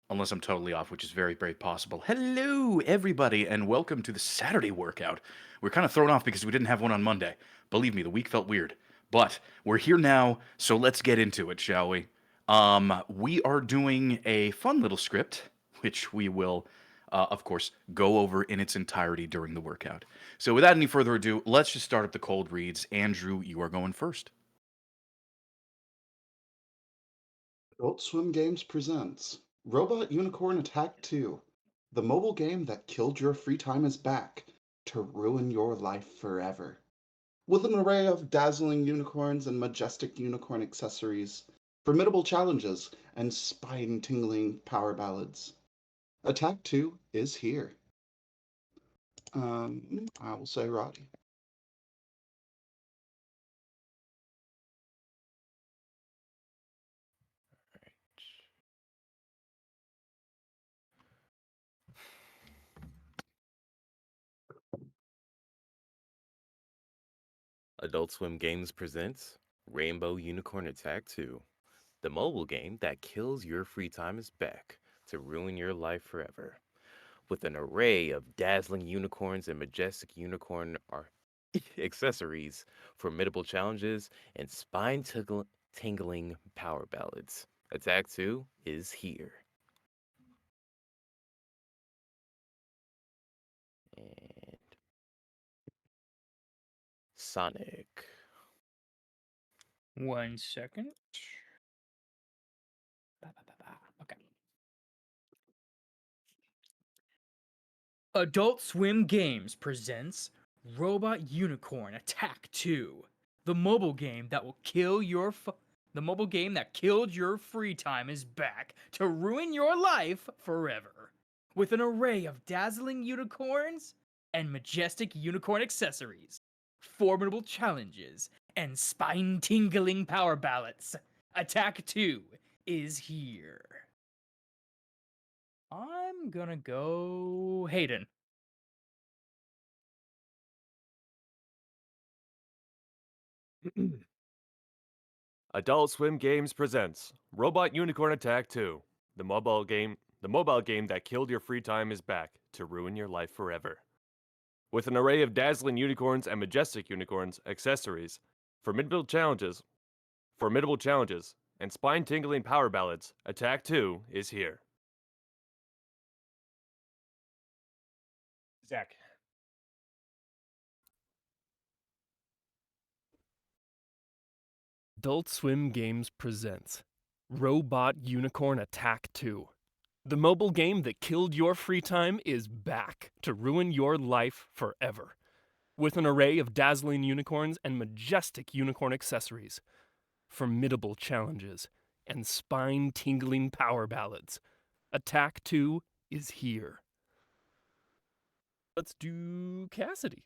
Unless I'm totally off, which is very, very possible. Hello, everybody, and welcome to the Saturday workout. We're kind of thrown off because we didn't have one on Monday. Believe me, the week felt weird. But we're here now, so let's get into it, shall we? We are doing a fun little script, which we will, of course, go over in its entirety during the workout. So without any further ado, let's just start up the cold reads. Andrew, you are going first. Adult Swim Games presents Robot Unicorn Attack 2. The mobile game that killed your free time is back to ruin your life forever. With an array of dazzling unicorns and majestic unicorn accessories, formidable challenges, and spine tingling power ballads, Attack 2 is here. I will say Roddy. Adult Swim Games presents Rainbow Unicorn Attack 2. The mobile game that kills your free time is back to ruin your life forever. With an array of dazzling unicorns and majestic unicorn accessories, formidable challenges, and tingling power ballads. Attack 2 is here. And Sonic. 1 second. Okay. Adult Swim Games presents Robot Unicorn Attack 2, the mobile game that will kill your the mobile game that killed your free time is back to ruin your life forever. With an array of dazzling unicorns and majestic unicorn accessories, formidable challenges, and spine-tingling power ballads, Attack 2 is here. I'm gonna go Hayden. Adult Swim Games presents Robot Unicorn Attack 2. The mobile game that killed your free time is back to ruin your life forever. With an array of dazzling unicorns and majestic unicorns, accessories, formidable challenges, and spine-tingling power ballads, Attack 2 is here. Zach. Adult Swim Games presents Robot Unicorn Attack 2. The mobile game that killed your free time is back to ruin your life forever. With an array of dazzling unicorns and majestic unicorn accessories, formidable challenges, and spine tingling power ballads, Attack 2 is here. Let's do Cassidy.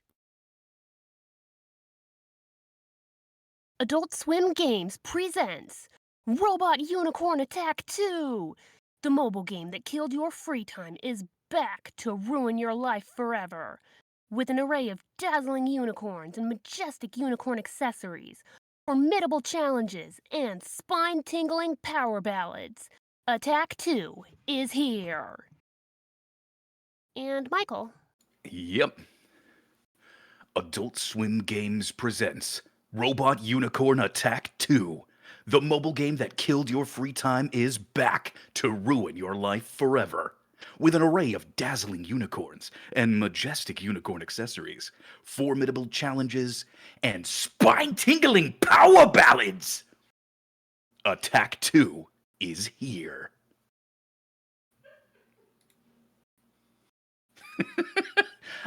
Adult Swim Games presents Robot Unicorn Attack 2. The mobile game that killed your free time is back to ruin your life forever. With an array of dazzling unicorns and majestic unicorn accessories, formidable challenges, and spine-tingling power ballads, Attack 2 is here. And Michael. Yep. Adult Swim Games presents Robot Unicorn Attack 2. The mobile game that killed your free time is back to ruin your life forever. With an array of dazzling unicorns and majestic unicorn accessories, formidable challenges, and spine tingling power ballads, Attack 2 is here.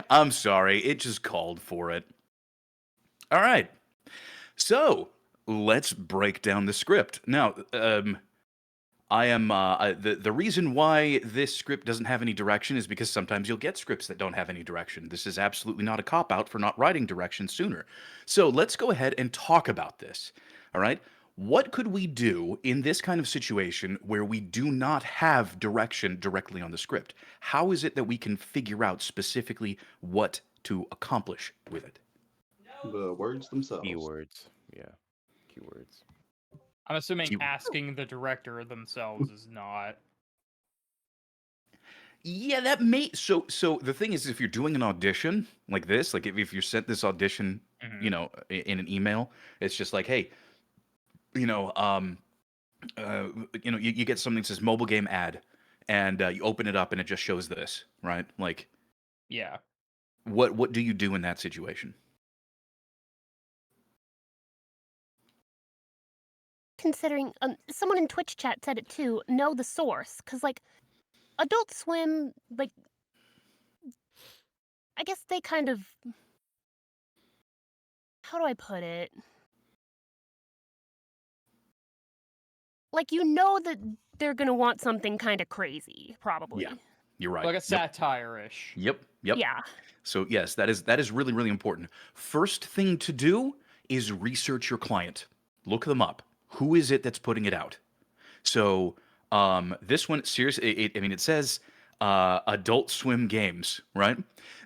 I'm sorry, it just called for it. All right. So let's break down the script. Now, the reason why this script doesn't have any direction is because sometimes you'll get scripts that don't have any direction. This is absolutely not a cop out for not writing direction sooner. So let's go ahead and talk about this. All right. What could we do in this kind of situation where we do not have direction directly on the script? How is it that we can figure out specifically what to accomplish with it? The words themselves. Keywords. Yeah. Keywords. I'm assuming You- asking the director themselves is not. Yeah, that may so the thing is if you're doing an audition like this, like if you're sent this audition, Mhm. in an email, it's just like, hey, you know, you get something that says mobile game ad, and you open it up and it just shows this, right? Like, Yeah. what do you do in that situation? Considering someone in Twitch chat said it too, know the source. Because, like, Adult Swim, like, I guess they kind of. How do I put it? Like, you know that they're going to want something kind of crazy, probably. You're right. Like a Yep. satire-ish. Yep. Yeah. So yes, that is really really important. First thing to do is research your client. Look them up. Who is it that's putting it out? So this one seriously, I mean, it says Adult Swim Games, right?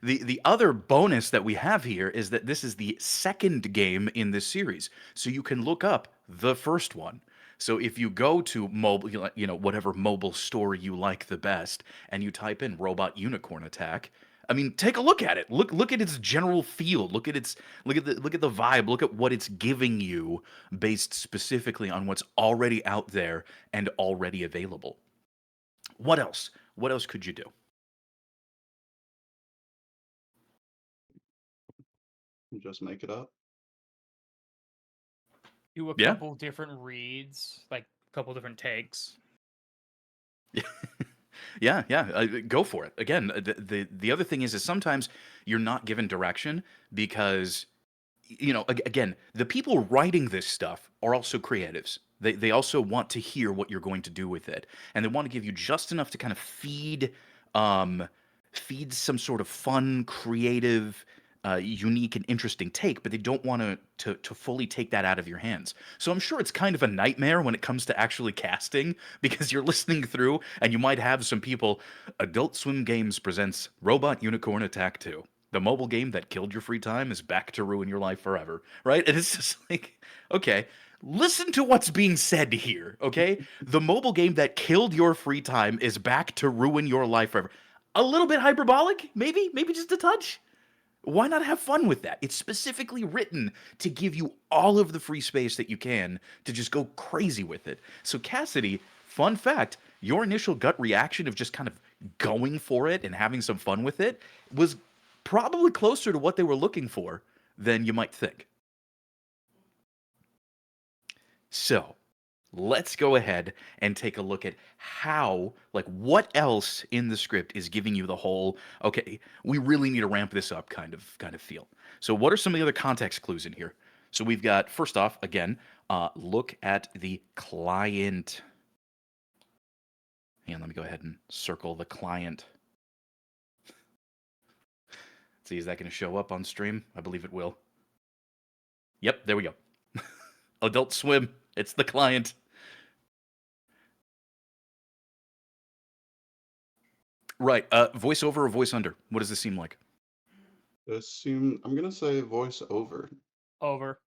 The other bonus that we have here is that this is the second game in this series, so you can look up the first one. So if you go to mobile, whatever mobile store you like the best, and you type in Robot Unicorn Attack, I mean, take a look at it. Look at its general feel. Look at the vibe. Look at what it's giving you based specifically on what's already out there and already available. What else? What else could you do? Just make it up. Do a Yeah. couple different reads, like a couple different takes. Yeah, go for it. Again, the other thing is sometimes you're not given direction because again, the people writing this stuff are also creatives. They also want to hear what you're going to do with it, and they want to give you just enough to kind of feed some sort of fun, creative, unique, and interesting take, but they don't want to fully take that out of your hands. So I'm sure it's kind of a nightmare when it comes to actually casting because you're listening through and you might have some people. Adult Swim Games presents Robot Unicorn Attack 2. The mobile game that killed your free time is back to ruin your life forever, right? And it's just like, okay, listen to what's being said here, okay? The mobile game that killed your free time is back to ruin your life forever. A little bit hyperbolic, maybe just a touch. Why not have fun with that? It's specifically written to give you all of the free space that you can to just go crazy with it. So, Cassidy, fun fact, your initial gut reaction of just kind of going for it and having some fun with it was probably closer to what they were looking for than you might think. So, let's go ahead and take a look at what else in the script is giving you the whole, okay, we really need to ramp this up kind of feel. So what are some of the other context clues in here? So we've got, first off, again, look at the client. And let me go ahead and circle the client. See, is that going to show up on stream? I believe it will. Yep, there we go. Adult Swim, it's the client. Right. Voiceover or voice under? What does this seem like? I'm gonna say voice over, Over.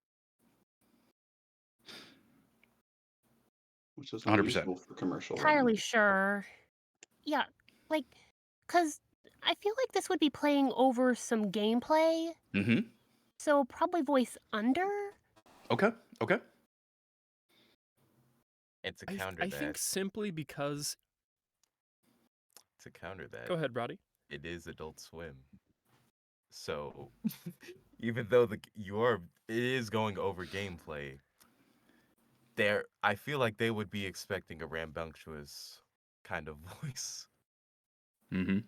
which is 100%. unusual for commercial. Entirely language. sure. Yeah, like, because I feel like this would be playing over some gameplay, Mm-hmm. so probably voice under? Okay. And to I, counter I that, think simply because. Go ahead, Roddy. it is Adult Swim. So even though it is going over gameplay, I feel like they would be expecting a rambunctious kind of voice. Mm-hmm.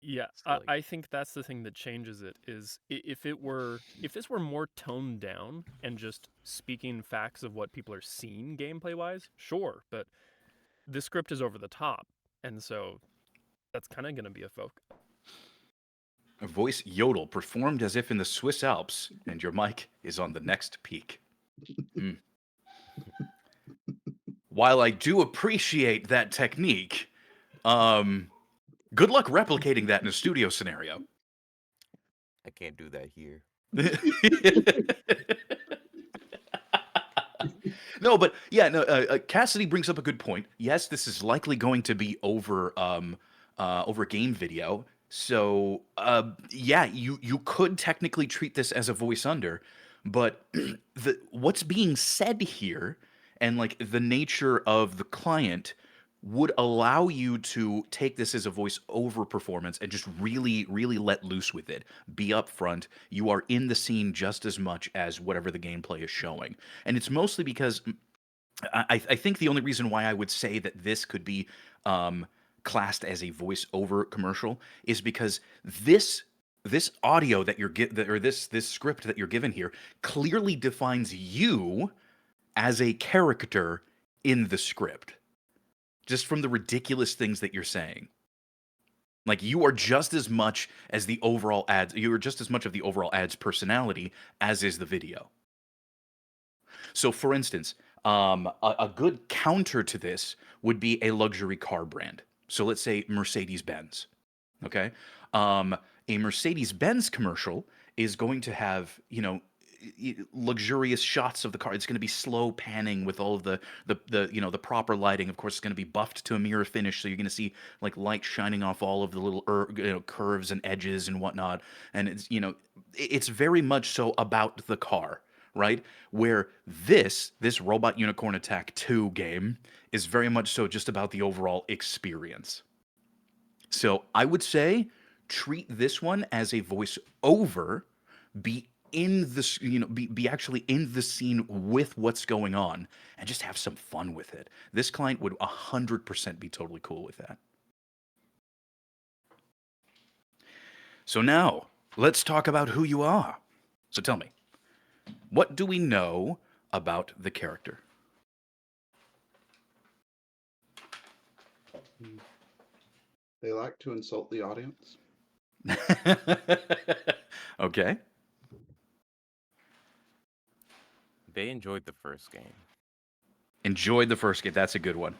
Yeah, So, like- I think that's the thing that changes it is if this were more toned down and just speaking facts of what people are seeing gameplay wise, sure, but the script is over the top, and so that's kind of going to be a focus. A voice yodel performed as if in the Swiss Alps, and your mic is on the next peak. Mm. While I do appreciate that technique, good luck replicating that in a studio scenario. I can't do that here. No, but yeah, no. Cassidy brings up a good point. Yes, this is likely going to be over over game video. So yeah, you could technically treat this as a voice under, but what's being said here and like the nature of the client would allow you to take this as a voice over performance and just really, really let loose with it. Be upfront. You are in the scene just as much as whatever the gameplay is showing. And it's mostly because I think the only reason why I would say that this could be classed as a voice-over commercial is because this audio that you're or this script that you're given here clearly defines you as a character in the script, just from the ridiculous things that you're saying. Like you are just as much as the overall ads. You are just as much of the overall ads personality as is the video. So, for instance, a good counter to this would be a luxury car brand. So let's say Mercedes-Benz. Okay, a Mercedes-Benz commercial is going to have luxurious shots of the car. It's going to be slow panning with all of the proper lighting. Of course, it's going to be buffed to a mirror finish, so you're going to see like light shining off all of the little curves and edges and whatnot. And it's very much so about the car, right? Where this Robot Unicorn Attack 2 game is very much so just about the overall experience. So I would say treat this one as a voice over, be in this, be actually in the scene with what's going on, and just have some fun with it. This client would 100% be totally cool with that. So now let's talk about who you are. So tell me, what do we know about the character? They like to insult the audience. Okay. They enjoyed the first game. Enjoyed the first game. That's a good one.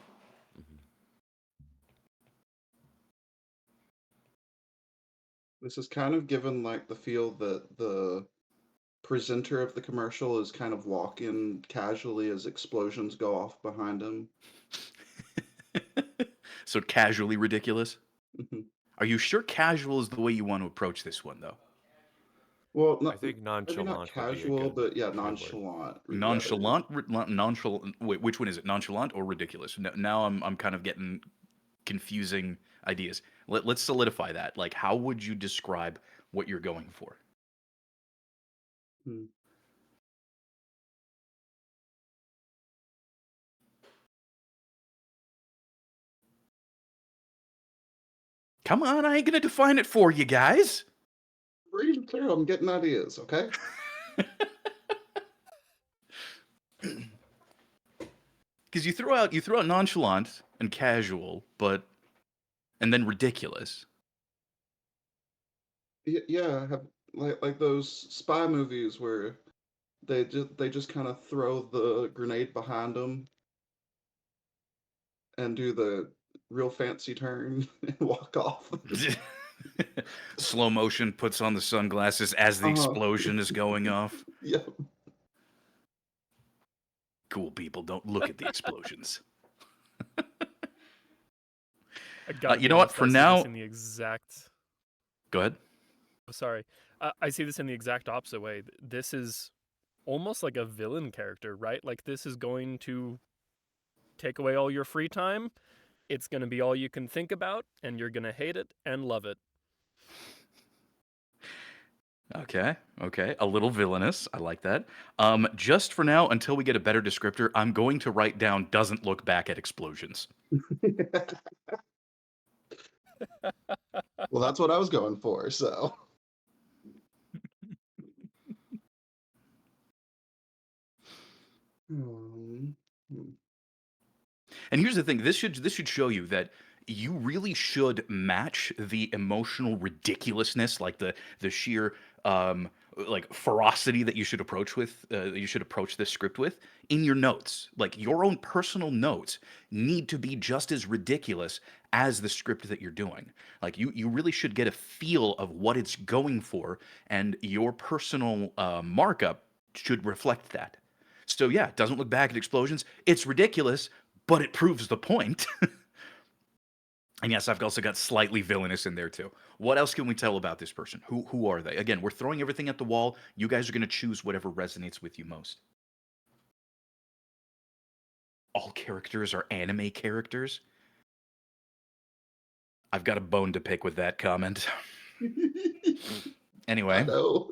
This is kind of given like the feel that the presenter of the commercial is kind of walking casually as explosions go off behind him. So casually ridiculous? Mhm. Are you sure casual is the way you want to approach this one, though? Well, I think maybe nonchalant not would be a casual, good, but yeah, good word. nonchalant. Nonchalant, nonchalant. Wait, which one is it? Nonchalant or ridiculous? Now I'm kind of getting confusing ideas. Let's solidify that. Like, how would you describe what you're going for? Hmm. Come on, I ain't gonna define it for you guys. Read clear. I'm getting ideas. Okay. Because you throw out nonchalant and casual, and then ridiculous. Yeah, have like those spy movies where they just kind of throw the grenade behind them and do the real fancy turn and walk off. Slow motion, puts on the sunglasses as the explosion is going off. Yep. Cool people don't look at the explosions. I gotta You be know what? honest, For I see now, this in the exact. go ahead. Oh, sorry, I see this in the exact opposite way. This is almost like a villain character, right? Like this is going to take away all your free time. It's going to be all you can think about, and you're going to hate it and love it. Okay, a little villainous. I like that. Just for now, until we get a better descriptor, I'm going to write down "doesn't look back at explosions." Well, that's what I was going for. So. Hmm. And here's the thing: this should show you that you really should match the emotional ridiculousness, like the sheer like ferocity that you should approach this script with in your notes. Like your own personal notes need to be just as ridiculous as the script that you're doing. Like you really should get a feel of what it's going for, and your personal markup should reflect that. So yeah, it doesn't look back at explosions. It's ridiculous, but it proves the point. And yes, I've also got slightly villainous in there too. What else can we tell about this person? Who are they? Again, we're throwing everything at the wall. You guys are going to choose whatever resonates with you most. All characters are anime characters. I've got a bone to pick with that comment. I Anyway, know.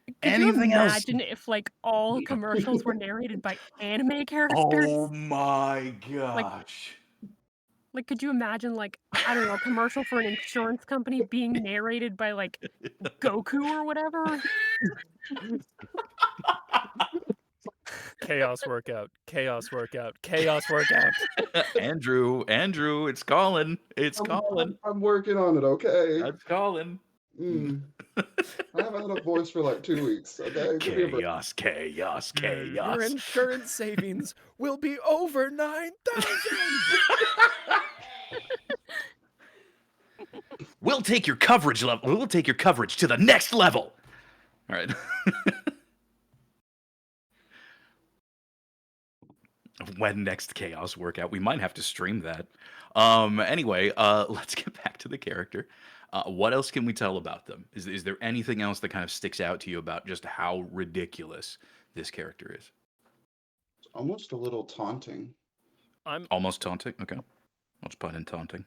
Could anything you else? imagine if like all commercials were narrated by anime characters? Oh my gosh. Like, could you imagine like I don't know, a commercial for an insurance company being narrated by like Goku or whatever? Chaos workout. Chaos workout. Chaos workout. Andrew, it's Colin. It's I'm, Colin. I'm working on it, okay? That's Colin. I haven't had a voice for like 2 weeks, okay? Give me a break. Chaos. Your insurance savings will be over 9,000. We'll take your coverage level. We'll take your coverage to the next level. All right. When next chaos workout? We might have to stream that. Anyway, let's get back to the character. What else can we tell about them? Is there anything else that kind of sticks out to you about just how ridiculous this character is? It's almost a little taunting. I'm Almost taunting? Okay. Let's put in taunting.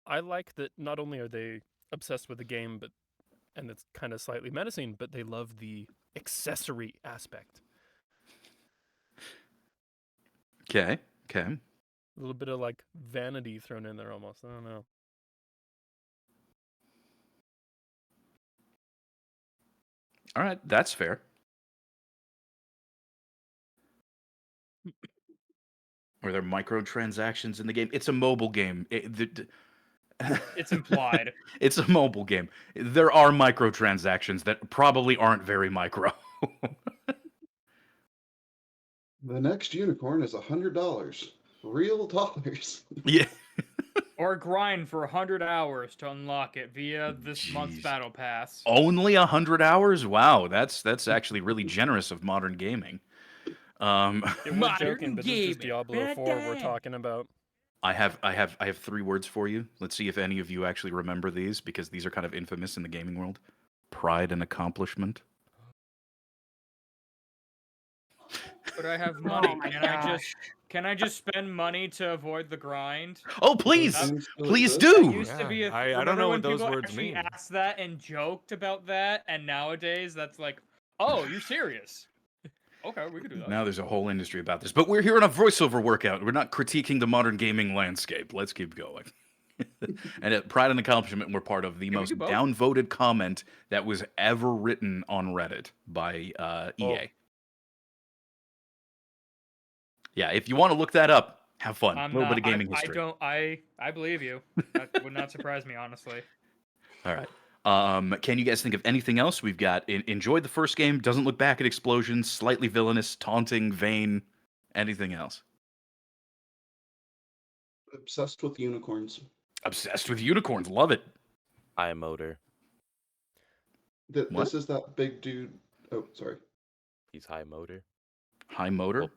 I like that not only are they obsessed with the game, and it's kind of slightly menacing, but they love the accessory aspect. Okay. A little bit of like vanity thrown in there almost. I don't know. All right. That's fair. Are there microtransactions in the game? It's a mobile game. It's implied. It's a mobile game. There are microtransactions that probably aren't very micro. The next unicorn is $100. Real dollars. Yeah. Or grind for 100 hours to unlock it via this month's Jeez. battle pass. Only 100 hours? Wow, that's actually really generous of modern gaming. Yeah, we're Modern joking, but this is just gaming. Diablo 4 we're talking about. I have 3 words for you. Let's see if any of you actually remember these, because these are kind of infamous in the gaming world. Pride and accomplishment. But I have money. Oh my Can I just spend money to avoid the grind? Oh, please! Those things still Please exist? do! Used to be a I don't remember know when what those people words actually mean. asked that and joked about that, and nowadays that's like, oh, you're serious? Okay, we could do that. Now there's a whole industry about this, but we're here on a voiceover workout. We're not critiquing the modern gaming landscape. Let's keep going. And at Pride and Accomplishment, we're part of the Can we most do both? downvoted comment that was ever written on Reddit by EA. Yeah, if you want to look that up, have fun. A little bit of gaming history. I believe you. That would not surprise me, honestly. All right. Can you guys think of anything else? We've got enjoyed the first game, doesn't look back at explosions, slightly villainous, taunting, vain. Anything else? Obsessed with unicorns. Obsessed with unicorns. Love it. High motor. What? This is that big dude. Oh, sorry. He's high motor. High motor. Well,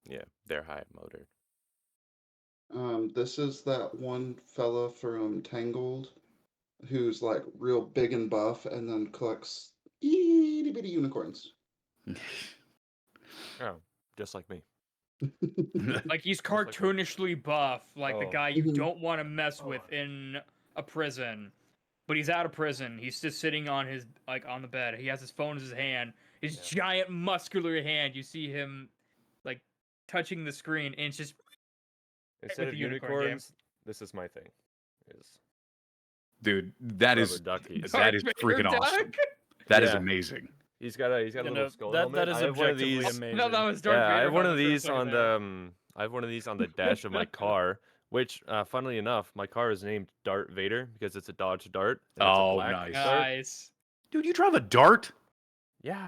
yeah, they're high motor. This is that one fella from Tangled who's like real big and buff and then collects itty bitty unicorns. Oh, just like me. Like he's Just like that. cartoonishly buff, like the Oh. guy you Mhm. don't want to mess with in a prison. But he's out of prison. He's just sitting on his on the bed. He has his phone in his hand. His Yeah. giant muscular hand. You see him like touching the screen, and it's just Instead with of the unicorn game. unicorns, this is my thing. Is Dude, that is rubber duckies. that is Favorite freaking awesome. duck? That is Yeah. amazing. He's got a You little know, skull that helmet. is I have one of objectively these. amazing. No, that was Darth Yeah, I Vader have one of helmet for a these second on there. the I have one of these on the dash of my car. Which, funnily enough, my car is named Dart Vader because it's a Dodge Dart. and it's a Oh, black nice. Dart. Nice. Dude, you drive a dart? Yeah.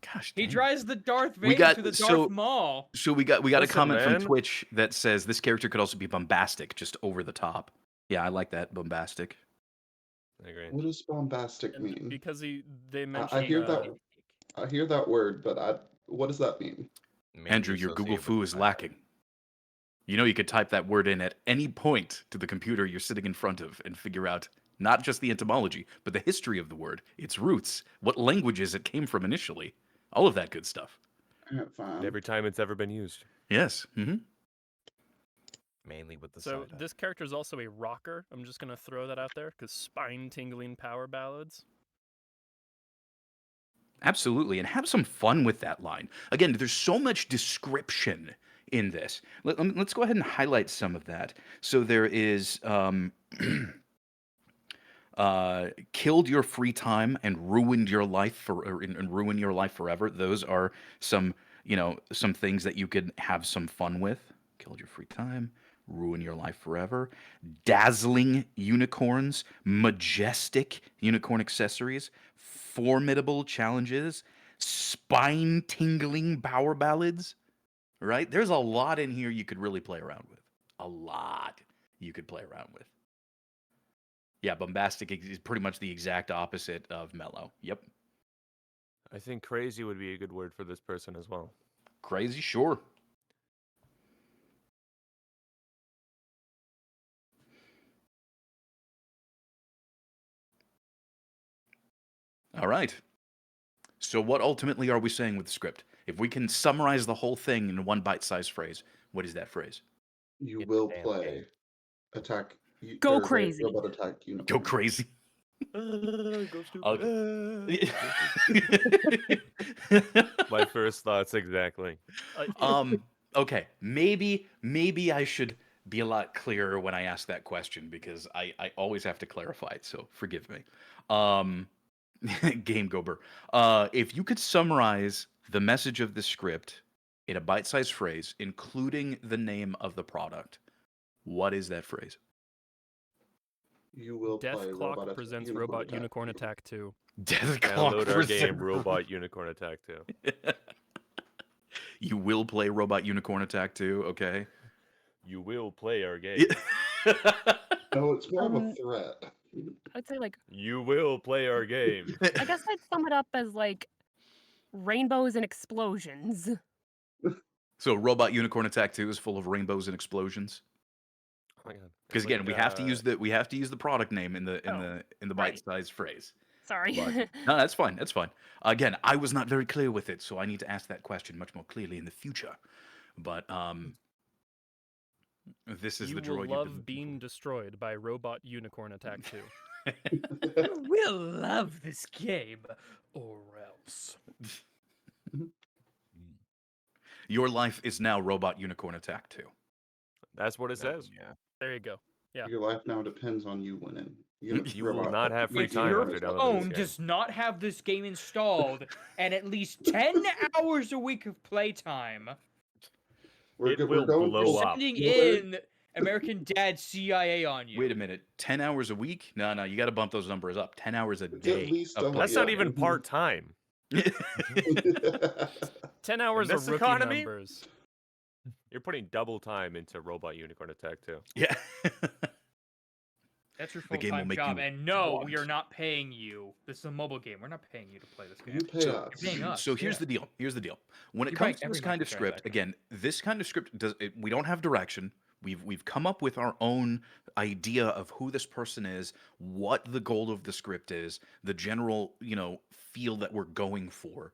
Gosh, He dang. drives the Darth We Vader got- to the Darth so- Maul. So we got a Listen, comment man. from Twitch that says this character could also be bombastic, just over the top. Yeah, I like that, bombastic. I agree. What does bombastic And mean? because they I mentioned hear that word, but what does that mean? Andrew, Mainly your Google associated with foo is fire. lacking. You know, you could type that word in at any point to the computer you're sitting in front of and figure out not just the etymology, but the history of the word, its roots, what languages it came from initially, all of that good stuff. And Fine. every time it's ever been used. Yes. Mainly with the So side eye. this character is also a rocker. I'm just gonna throw that out there because spine-tingling power ballads. Absolutely. And have some fun with that line. Again, there's so much description in this. Let's go ahead and highlight some of that. So there is killed your free time and ruined your life and ruin your life forever. Those are some, some things that you could have some fun with. Killed your free time, ruin your life forever. Dazzling unicorns, majestic unicorn accessories, formidable challenges, spine tingling power ballads, right? There's a lot in here you could really play around with. A lot you could play around with. Yeah, bombastic is pretty much the exact opposite of mellow. Yep. I think crazy would be a good word for this person as well. Crazy, sure. All right. So what ultimately are we saying with the script? If we can summarize the whole thing in one bite-sized phrase, what is that phrase? You Get the will damn play game. attack. Go or crazy. Robot attack Go unicorn. crazy. Go stupid. Okay. My first thoughts exactly. Okay, maybe I should be a lot clearer when I ask that question because I always have to clarify it, so forgive me. Game Gober. If you could summarize the message of the script in a bite-sized phrase, including the name of the product, what is that phrase? You will Death play Clock presents Robot Unicorn Attack 2. Death Download our game, present- Robot Unicorn Attack 2. You will play Robot Unicorn Attack 2, okay? You will play our game. No, it's more of a Um, threat. I'd say like You will play our game. I guess I'd sum it up as like rainbows and explosions. So Robot Unicorn Attack 2 is full of rainbows and explosions. Oh my god. Because again, we have to use the product name in the Oh, right. bite-sized phrase. Sorry. But no, that's fine. That's fine. Again, I was not very clear with it, so I need to ask that question much more clearly in the future. But this is You the will droid you've been love looking being destroyed by Robot Unicorn Attack 2. We'll love this game, or else. Your life is now Robot Unicorn Attack 2. That's what it says. Yeah. There you go. Yeah. Your life now depends on you winning. You will not have free If time your after downloading phone this game. does not have this game installed and at least 10 hours a week of playtime, We're, It go- will we're going blow full up. sending spoiler. in American Dad CIA on you. Wait a minute. 10 hours a week? No, you got to bump those numbers up. 10 hours a It's day. at least of double- That's play not Yeah. even part time. time. 10 hours this of rookie economy? numbers. You're putting double time into Robot Unicorn Attack 2. Yeah. That's your The game will full-time make job. you And no, we want. are not paying you. This is a mobile game. We're not paying you to play this game. You pay So- us. You're paying us. So here's yeah. the deal. Here's the deal. When it You're comes buying to this every kind of script, microtransaction. again, this kind of script does we don't have direction. We've come up with our own idea of who this person is, what the goal of the script is, the general, feel that we're going for.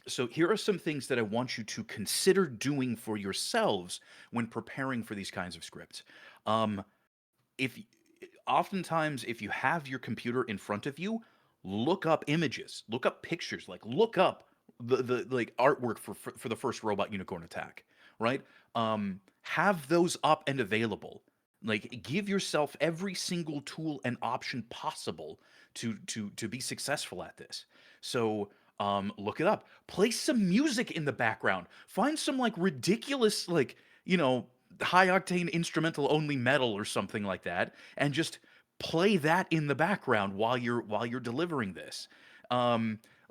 So here are some things that I want you to consider doing for yourselves when preparing for these kinds of scripts. If oftentimes if you have your computer in front of you, look up images, look up pictures, like look up the like artwork for the first Robot Unicorn Attack, right? Have those up and available. Like give yourself every single tool and option possible to be successful at this. So look it up. Play some music in the background. Find some like ridiculous high octane instrumental only metal or something like that, and just play that in the background while you're delivering this.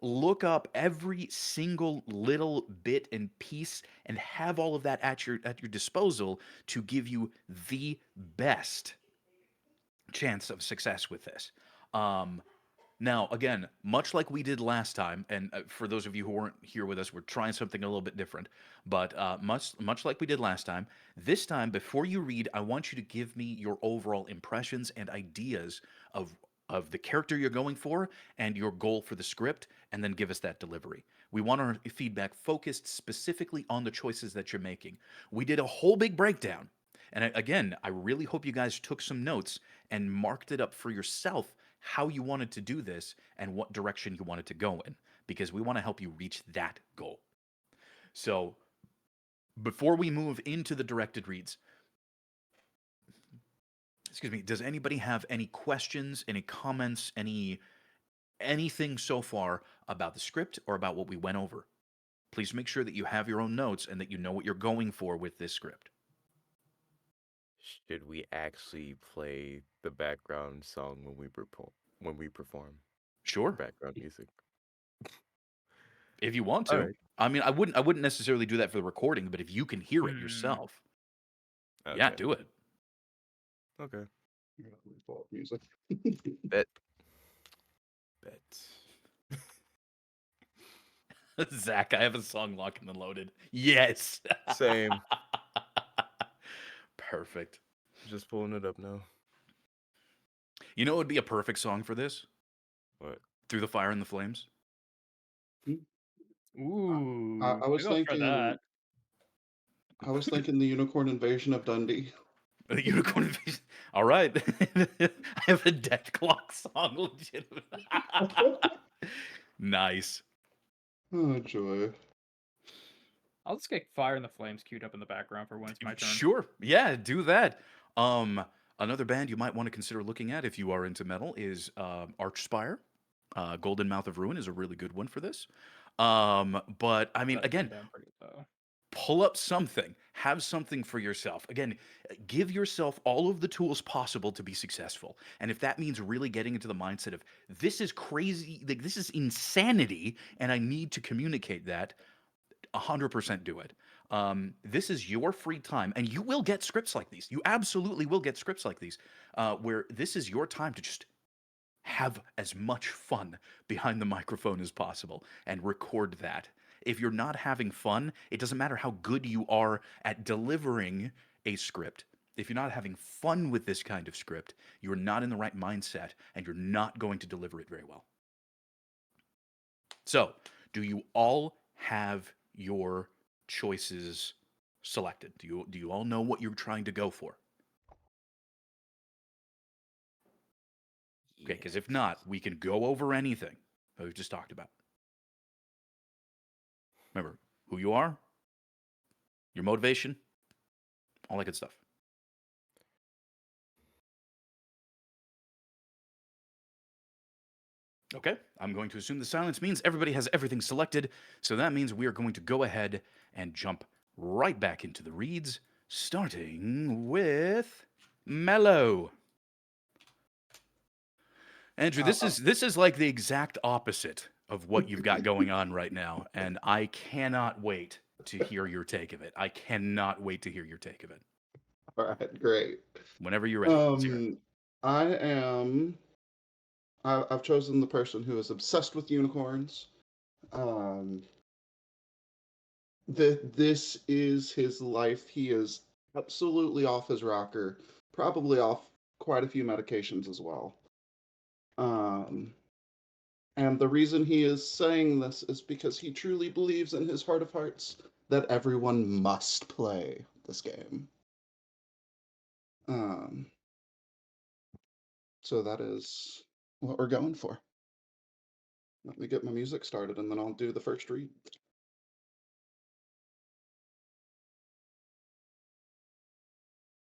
Look up every single little bit and piece and have all of that at your disposal to give you the best chance of success with this. Um, Now, again, much like we did last time, and for those of you who weren't here with us, we're trying something a little bit different. But much like we did last time, this time before you read, I want you to give me your overall impressions and ideas of the character you're going for and your goal for the script, and then give us that delivery. We want our feedback focused specifically on the choices that you're making. We did a whole big breakdown. And again, I really hope you guys took some notes and marked it up for yourself how you wanted to do this and what direction you wanted to go in, because we want to help you reach that goal. So, before we move into the directed reads, excuse me, does anybody have any questions, any comments, anything so far about the script or about what we went over? Please make sure that you have your own notes and that you know what you're going for with this script. Should we actually play the background song when we perform Sure, background music? if you want All to. right. I mean, I wouldn't necessarily do that for the recording, but if you can hear it Hmm. yourself, Okay. yeah, do it. Okay. Yeah, let me pull up music. Bet. Zach, I have a song locked and loaded. Yes. Same. Perfect. Just pulling it up now. You know what would be a perfect song for this? What? Through the Fire and the Flames. Ooh, I was go for that. thinking the Unicorn Invasion of Dundee. The Unicorn Invasion. All right. I have a Death Clock song. Legit. Nice. Oh joy. I'll just get Fire and the Flames queued up in the background for when it's my turn. Sure. Yeah, do that. Another band you might want to consider looking at if you are into metal is Archspire. Golden Mouth of Ruin is a really good one for this. But I mean, That again, came down pretty low. pull up something, have something for yourself. Again, give yourself all of the tools possible to be successful. And if that means really getting into the mindset of this is crazy, like this is insanity, and I need to communicate that, 100% do it. This is your free time, and you will get scripts like these. You absolutely will get scripts like these, where this is your time to just have as much fun behind the microphone as possible and record that. If you're not having fun, it doesn't matter how good you are at delivering a script. If you're not having fun with this kind of script, you're not in the right mindset and you're not going to deliver it very well. So, do you all have your choices selected? Do you all know what you're trying to go for? Okay, because if not, we can go over anything that we've just talked about. Remember who you are, your motivation, all that good stuff. Okay, I'm going to assume the silence means everybody has everything selected, so that means we are going to go ahead and jump right back into the reads, starting with Mellow. Andrew, this is like the exact opposite of what you've got going on right now, and I cannot wait to hear your take of it. I cannot wait to hear your take of it. All right, great. Whenever you're ready. Let's hear it. I've chosen the person who is obsessed with unicorns. This is his life. He is absolutely off his rocker, probably off quite a few medications as well. And the reason he is saying this is because he truly believes in his heart of hearts that everyone must play this game. So that is what we're going for. Let me get my music started and then I'll do the first read.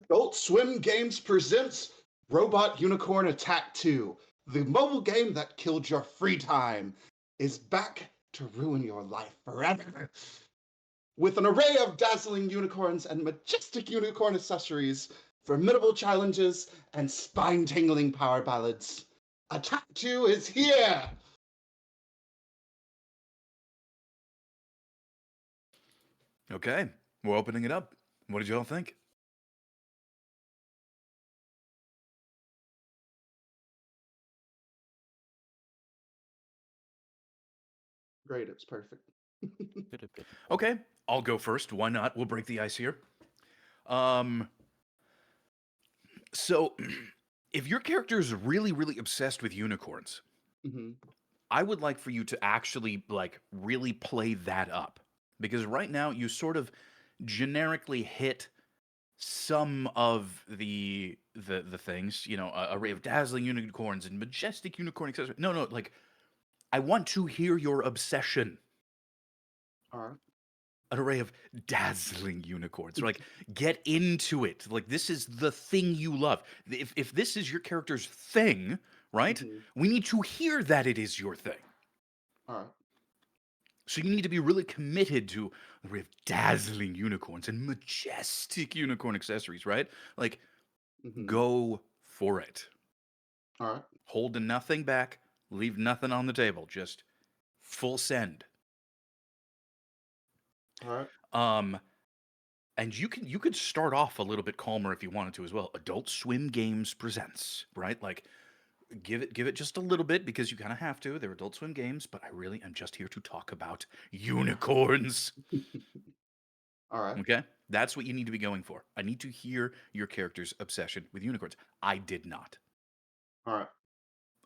Adult Swim Games presents Robot Unicorn Attack 2. The mobile game that killed your free time is back to ruin your life forever. With an array of dazzling unicorns and majestic unicorn accessories, formidable challenges, and spine-tingling power ballads, Attack 2 is here! Okay, we're opening it up. What did y'all think? Great, it's perfect. Okay, I'll go first. Why not? We'll break the ice here. So, if your character is really, really obsessed with unicorns, Mhm. I would like for you to actually like really play that up, because right now you sort of generically hit some of the things, you know, array of dazzling unicorns and majestic unicorn accessories. No, no, like I want to hear your obsession. All right. An array of dazzling unicorns. Like, get into it. Like, this is the thing you love. If this is your character's thing, right? Mhm. We need to hear that it is your thing. All right. So you need to be really committed to an array of dazzling unicorns and majestic unicorn accessories, right? Like, Mhm. go for it. All right. Hold nothing back. Leave nothing on the table. Just full send. All right. And you could start off a little bit calmer if you wanted to as well. Adult Swim Games presents, right? Like give it just a little bit because you kind of have to. They're Adult Swim games, but I really am just here to talk about unicorns. All right. Okay? That's what you need to be going for. I need to hear your character's obsession with unicorns. I did not. All right.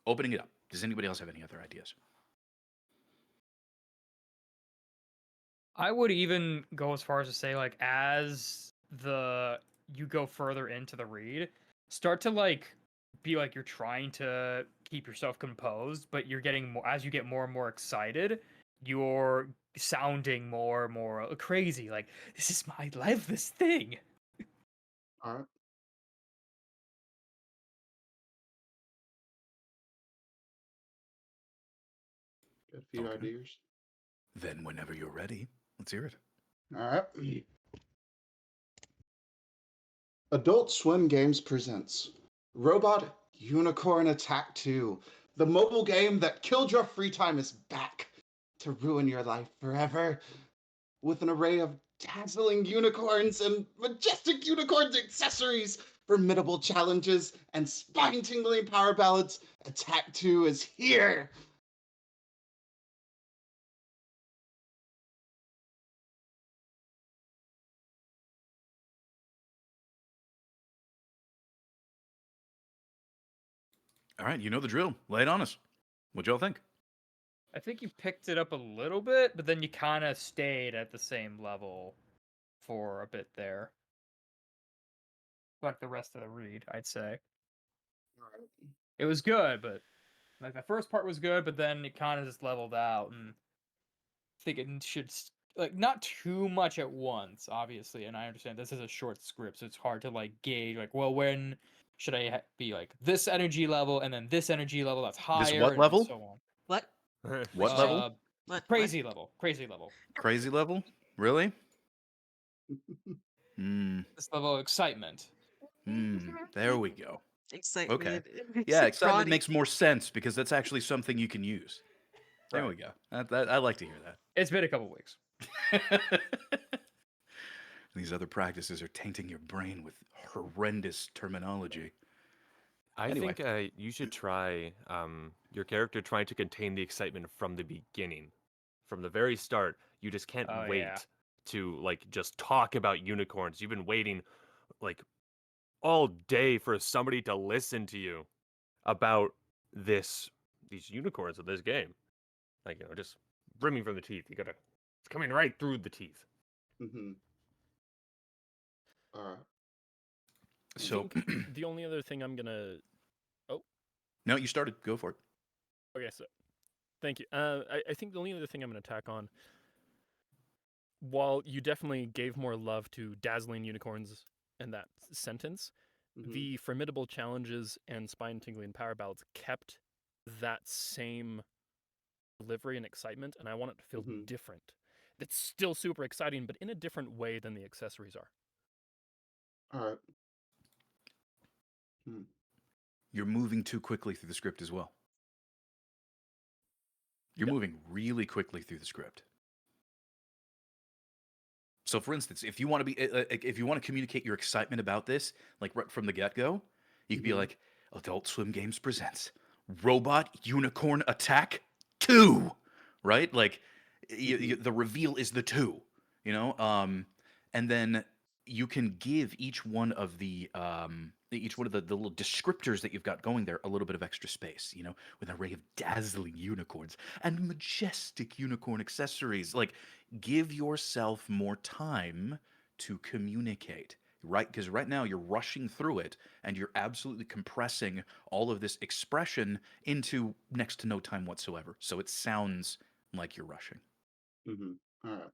Opening it up. Does anybody else have any other ideas? I would even go as far as to say, like, as you go further into the read, start to like be like you're trying to keep yourself composed, but you're getting more as you get more and more excited, you're sounding more and more crazy. Like, this is my life, this thing. All right. Got a few Okay. ideas. Then whenever you're ready, let's hear it. All right. Adult Swim Games presents Robot Unicorn Attack 2. The mobile game that killed your free time is back to ruin your life forever. With an array of dazzling unicorns and majestic unicorns accessories, formidable challenges, and spine-tingling power ballads, Attack 2 is here! All right, you know the drill. Lay it on us. What'd y'all think? I think you picked it up a little bit, but then you kind of stayed at the same level for a bit there. Like the rest of the read, I'd say. It was good, but like the first part was good, but then it kind of just leveled out, and I think it should like not too much at once, obviously. And I understand this is a short script, so it's hard to like gauge like, well, when should I be like this energy level and then this energy level that's higher what and level? so on. What? What level? What? Crazy level. Crazy level. Crazy level? Really? This level of excitement. There we go. Excitement. Okay. Makes Yeah, it excitement chronic. makes more sense because that's actually something you can use. There Right. we go. I like to hear It's been a couple weeks. that. These other practices are tainting your brain with horrendous terminology. I Anyway. think you should try your character trying to contain the excitement from the beginning. From the very start, you just can't Oh, wait yeah. to like just talk about unicorns. You've been waiting like all day for somebody to listen to you about these unicorns of this game. Like, you know, just brimming from the teeth. It's coming right through the teeth. Mm-hmm. All right. I So, think the only other thing I'm gonna. no, you started. Go for it. Okay, so thank you. I think the only other thing I'm gonna tack on, while you definitely gave more love to dazzling unicorns in that sentence, Mhm. the formidable challenges and spine-tingling power ballads kept that same delivery and excitement, and I want it to feel Mhm. different. It's still super exciting, but in a different way than the accessories are. All right. You're moving too quickly through the script as well. You're Yep. moving really quickly through the script. So, for instance, if you want to communicate your excitement about this, like right from the get-go, you could be Mhm. like, Adult Swim Games presents Robot Unicorn Attack 2, right? Like, The reveal is the 2, you know? And then you can give each one of the little descriptors that you've got going there a little bit of extra space, you know, with an array of dazzling unicorns and majestic unicorn accessories. Like, give yourself more time to communicate, right? Because right now you're rushing through it and you're absolutely compressing all of this expression into next to no time whatsoever. So it sounds like you're rushing. All right.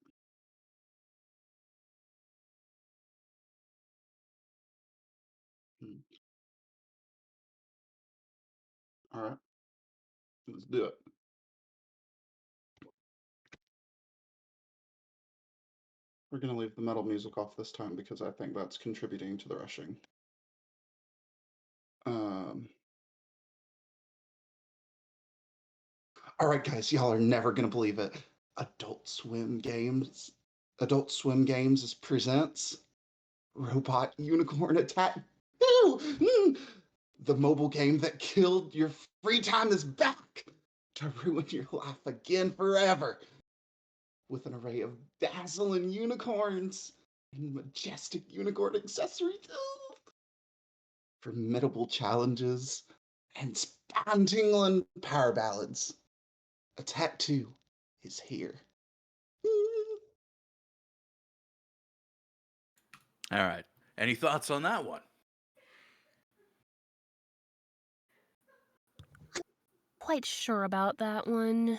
Mm. All right. Let's do it. We're going to leave the metal music off this time because I think that's contributing to the rushing. All right, guys, y'all are never going to believe it. Adult Swim Games presents Robot Unicorn Attack 2. The mobile game that killed your free time is back to ruin your life again forever. With an array of dazzling unicorns and majestic unicorn accessories, formidable challenges, and spine-tingling power ballads. Attack 2 is here. All right. Any thoughts on that one? Quite sure about that one.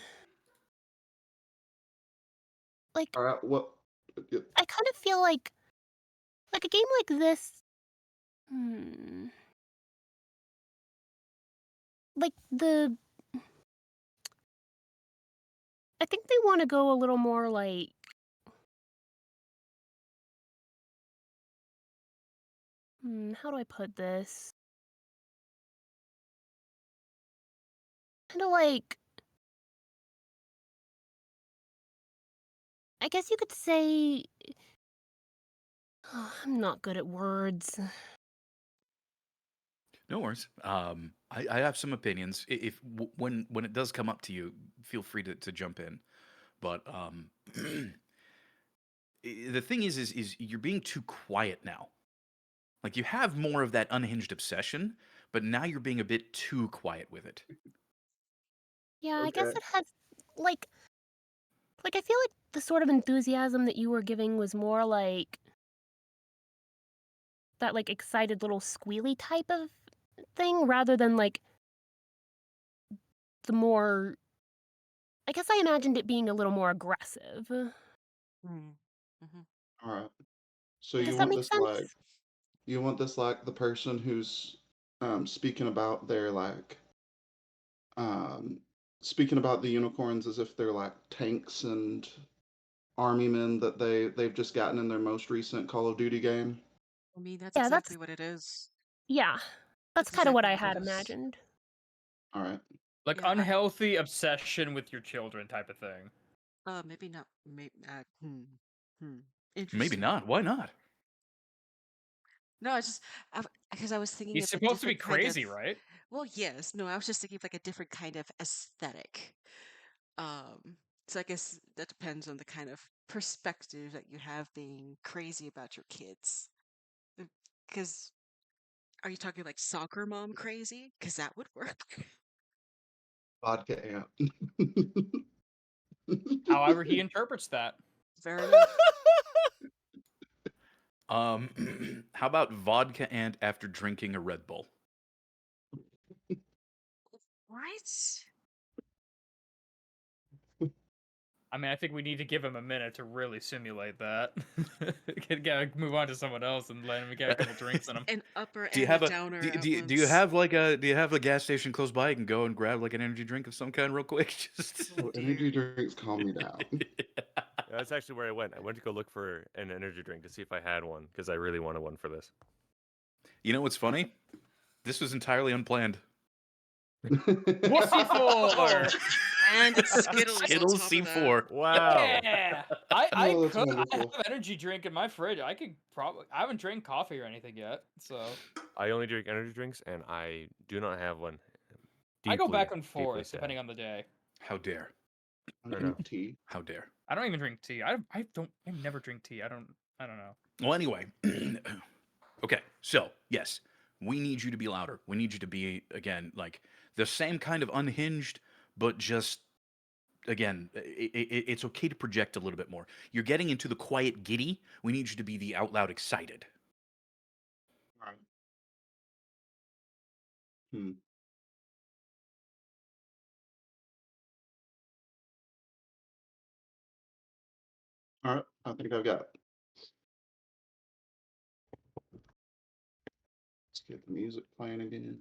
Like, All right, what? I kind of feel like a game like this. Like I think they want to go a little more like. How do I put this? Kind of like. I guess you could say. I'm not good at words. No worries. I have some opinions. When it does come up to you, feel free to jump in. But the thing is you're being too quiet now. Like, you have more of that unhinged obsession, but now you're being a bit too quiet with it. Yeah, I guess Okay. it has like I feel like the sort of enthusiasm that you were giving was more like that like excited little squealy type of thing rather than like the more I guess I imagined it being a little more aggressive. All right. So Does you that want make this sense? like the person who's speaking about their um speaking about the unicorns as if they're like tanks and army men that they've just gotten in their most recent Call of Duty game. I mean, that's Yeah, exactly what it is. yeah. That's That's kind of what exactly I what had it is. imagined. All right. Like Yeah, unhealthy obsession with your children type of thing. maybe not. Maybe. Maybe Interesting. not. Why not? No, because I was thinking He's of a supposed to be different kind crazy, of. right? Well, yes. No, I was just thinking of like a different kind of aesthetic. So I guess that depends on the kind of perspective that you have being crazy about your kids. Because are you talking like soccer mom crazy? Because that would work. Vodka amp. However he interprets that. Fair enough. How about vodka and after drinking a Red Bull? What? I mean, I think we need to give him a minute to really simulate that. Gotta move on to someone else and let him get a couple drinks in him. An upper Do you and have a a downer do, at do, you- do you once. have like a gas station close by? You can go and grab like an energy drink of some kind real quick. Just Oh, energy drinks calm me down. That's actually where I went. I went to go look for an energy drink to see if I had one because I really wanted one for this. You know what's funny? This was entirely unplanned. Wussy four! And Skittles. on Skittles top of that. C4. Wow. Yeah, I Oh, that's could. I wonderful. have an energy drink in my fridge. I could probably. I haven't drank coffee or anything yet, so I only drink energy drinks, and I do not have one. I go Deeply, back and deeply forth sad. depending on the day. How dare? I Or drink no? tea. How dare. I don't even drink tea. I never drink tea. I don't know. Well, anyway. Okay, so, yes, we need you to be louder. We need you to be, again, like, the same kind of unhinged, but just, again, it's okay to project a little bit more. You're getting into the quiet giddy. We need you to be the out loud excited. All right. Hmm. All right, I think I've got it. Let's get the music playing again.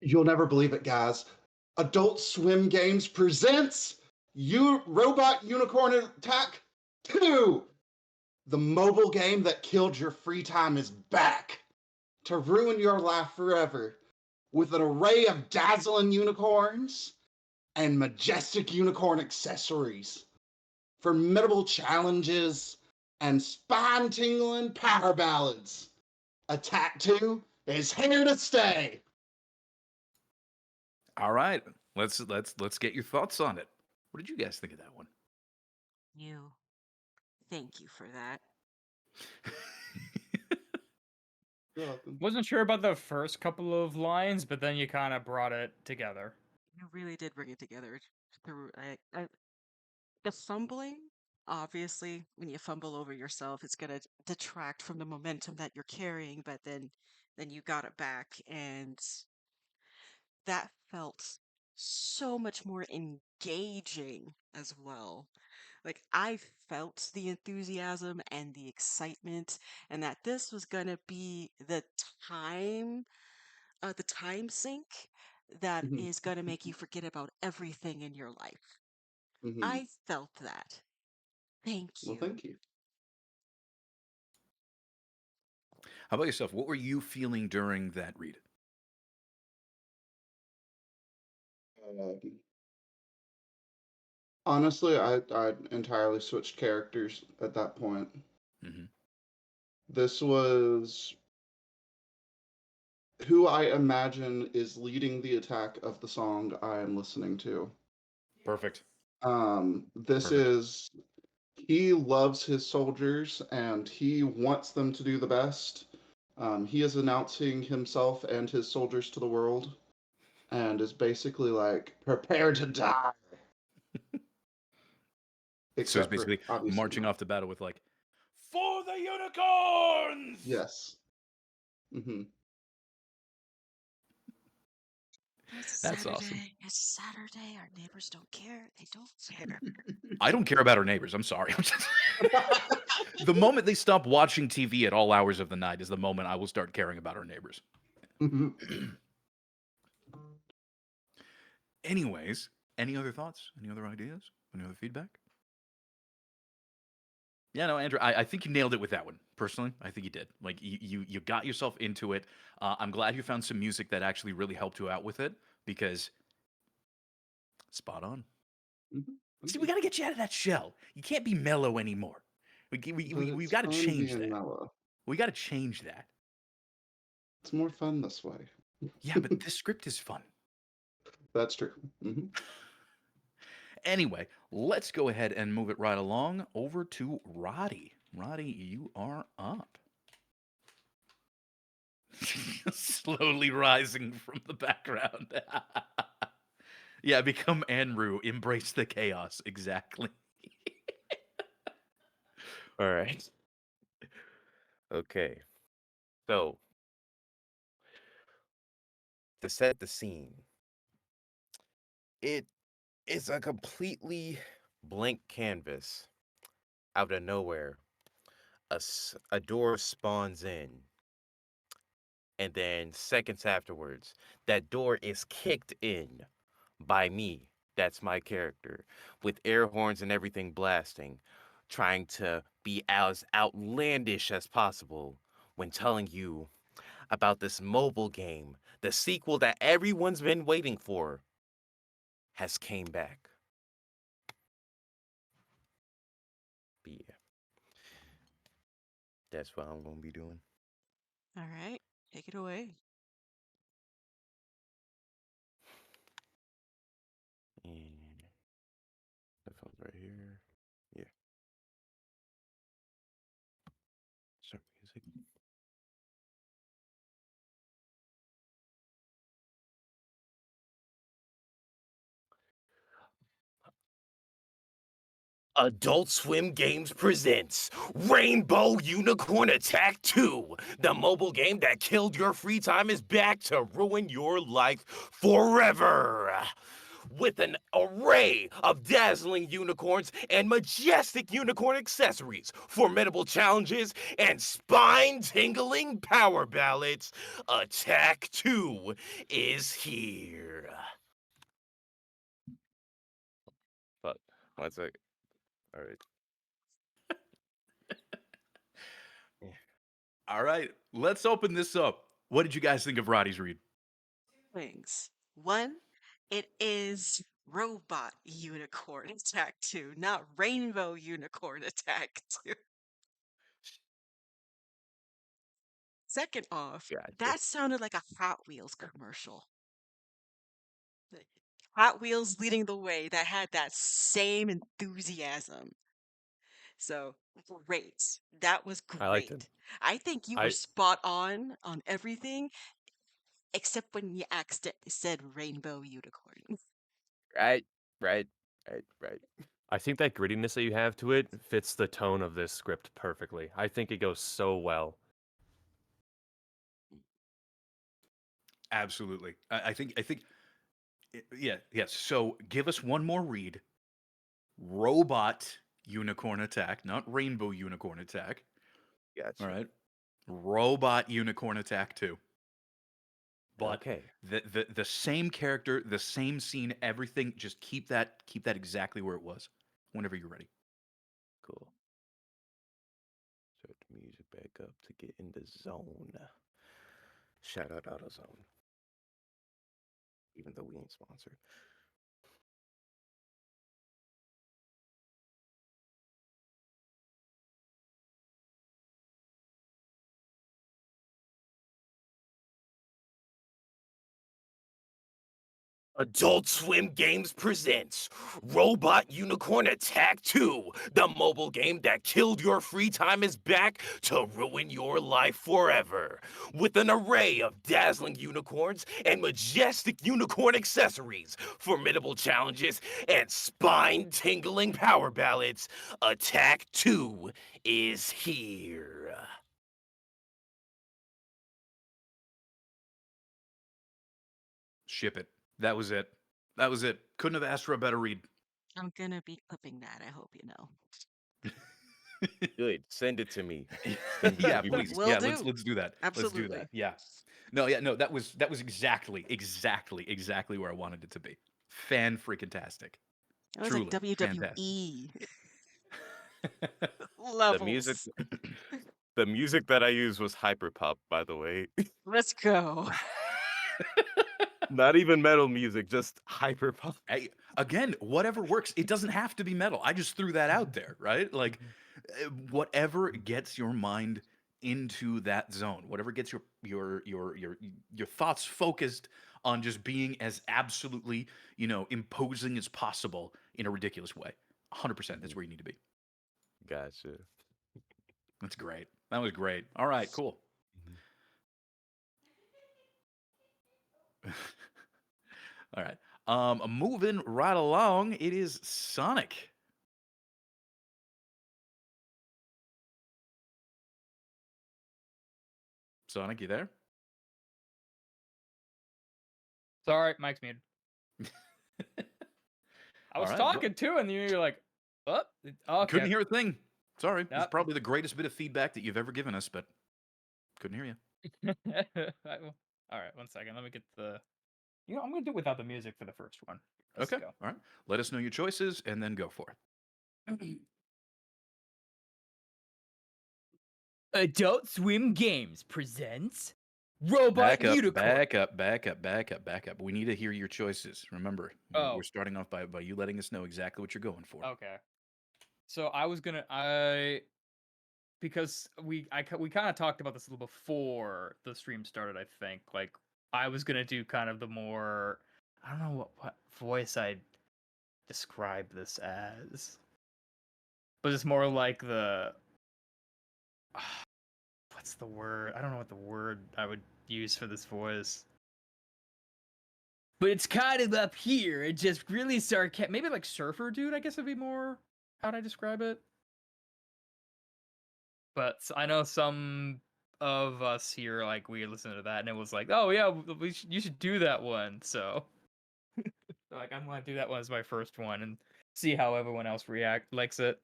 You'll never believe it, guys. Adult Swim Games presents Robot Unicorn Attack 2. The mobile game that killed your free time is back to ruin your life forever with an array of dazzling unicorns and majestic unicorn accessories, formidable challenges, and spine-tingling power ballads. Attack 2 is here to stay. All right, let's get your thoughts on it. What did you guys think of that one? Thank you for that. You're welcome. Wasn't sure about the first couple of lines, but then you kind of brought it together. You really did bring it together. Through the fumbling, obviously, when you fumble over yourself, it's gonna detract from the momentum that you're carrying. But then you got it back, and that felt so much more engaging as well. Like I felt the enthusiasm and the excitement, and that this was gonna be time, the time sink that Mhm, is gonna make you forget about everything in your life. mhm. I felt that. Thank Well, you. thank you. How about yourself? What were you feeling during that read? Um, Honestly, I entirely switched characters at that point. Mm-hmm. This was who I imagine is leading the attack of the song I am listening to. Perfect. This Perfect. is he loves his soldiers and he wants them to do the best. He is announcing himself and his soldiers to the world and is basically like, prepare to die. So it's Except for basically obviously marching not. off the battle with like, for the unicorns. Yes. Hmm. It's That's awesome. Saturday. It's Saturday. Our neighbors don't care. They don't care. I don't care about our neighbors. I'm sorry. The moment they stop watching TV at all hours of the night is the moment I will start caring about our neighbors. Anyways, any other thoughts? Any other ideas? Any other feedback? Yeah, no, Andrew, I think you nailed it with that one. Personally, I think you did. Like you got yourself into it. I'm glad you found some music that actually really helped you out with it because spot on. See, we got to get you out of that shell. You can't be mellow anymore. But We've it's got to fun change being that. mellow. We got to change that. It's more fun this way. Yeah, but this script is fun. That's true. Hmm. Anyway, let's go ahead and move it right along over to Roddy. Roddy, you are up. Slowly rising from the background. Yeah, become Anru. Embrace the chaos. Exactly. All right. Okay. So, to set the scene, it is a completely blank canvas. Out of nowhere, a door spawns in. And then seconds afterwards, that door is kicked in by me. That's my character, with air horns and everything blasting, trying to be as outlandish as possible when telling you about this mobile game, the sequel that everyone's been waiting for, has came back. But yeah, that's what I'm gonna be doing. All right. Take it away. Adult Swim Games presents Rainbow Unicorn Attack 2. The mobile game that killed your free time is back to ruin your life forever. With an array of dazzling unicorns and majestic unicorn accessories, formidable challenges, and spine-tingling power ballads, Attack 2 is here. Fuck. 1 second. All right. All right, let's open this up. What did you guys think of Roddy's read? Things. One, it is Robot Unicorn Attack 2, not Rainbow Unicorn Attack 2. Second off, Gotcha. that sounded like a Hot Wheels commercial. The Hot Wheels leading the way that had that same enthusiasm. So great. That was I liked it. great. I think you were I spot on everything except when you accidentally said Rainbow Unicorn. Right. I think that grittiness that you have to it fits the tone of this script perfectly. I think it goes so well. Absolutely. I think, yes. So give us one more read. Robot Unicorn Attack, not Rainbow Unicorn Attack. Gotcha. All right. Robot Unicorn Attack 2. But Okay. the same character, the same scene, everything, just keep that exactly where it was whenever you're ready. Cool. Start the music back up to get in the zone. Shout out AutoZone. Even though we ain't sponsored. Adult Swim Games presents Robot Unicorn Attack 2. The mobile game that killed your free time is back to ruin your life forever. With an array of dazzling unicorns and majestic unicorn accessories, formidable challenges, and spine-tingling power ballads, Attack 2 is here. Ship it. That was it. Couldn't have asked for a better read. I'm gonna be clipping that, I hope you know. Good. Send it to me. Yeah, Will please. Will Yeah, do. let's do that. Let's do Absolutely. that. Yeah. No, that was exactly where I wanted it to be. Fan freaking tastic. It was Truly like fantastic. WWE The music levels. the music that I used was hyperpop, by the way. Let's go. Not even metal music, just hyperpop. Again, whatever works. It doesn't have to be metal. I just threw that out there, right? Like whatever gets your mind into that zone, whatever gets your thoughts focused on just being as absolutely, imposing as possible in a ridiculous way. 100%, that's where you need to be. Gotcha. That's great. That was great. All right, cool. All right. Moving right along, it is Sonic. Sonic, you there? Sorry, Mike's muted. I was All right, go- talking too, and you're like, "Oh, okay." Couldn't hear a thing. Sorry. It's Yep. probably the greatest bit of feedback that you've ever given us, but couldn't hear you. All right, 1 second. Let me get the. I'm gonna do it without the music for the first one. Let's Okay. go. All right. Let us know your choices and then go for it. Adult Swim Games presents Robot Unicorn. Back up. We need to hear your choices. Remember, we're starting off by you letting us know exactly what you're going for. Okay. So because we kind of talked about this a little before the stream started, I think. Like I was gonna do kind of the more, I don't know what voice I'd describe this as, but it's more like the what's the word? I don't know what the word I would use for this voice. But it's kind of up here. It just really maybe like Surfer Dude, I guess would be more how'd I describe it? But I know some of us here, like, we listened to that and it was like, oh yeah, you should do that one. So, like, I'm gonna do that one as my first one and see how everyone else likes it.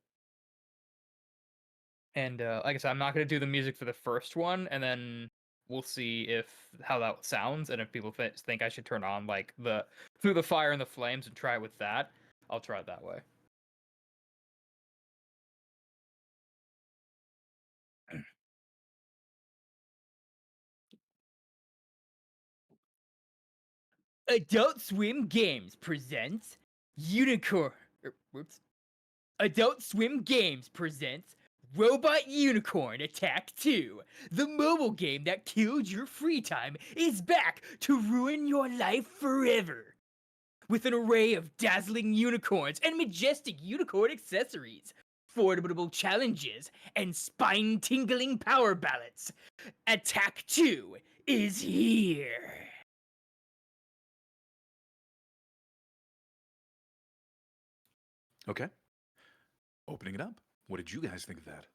And like I said, I'm not gonna do the music for the first one, and then we'll see how that sounds, and if people think I should turn on like the Through the Fire and the Flames and try it with that, I'll try it that way. Adult Swim Games presents Unicorn. Whoops. Adult Swim Games presents Robot Unicorn Attack 2. The mobile game that killed your free time is back to ruin your life forever. With an array of dazzling unicorns and majestic unicorn accessories, formidable challenges, and spine-tingling power ballots, Attack 2 is here. Okay. Opening it up. What did you guys think of that?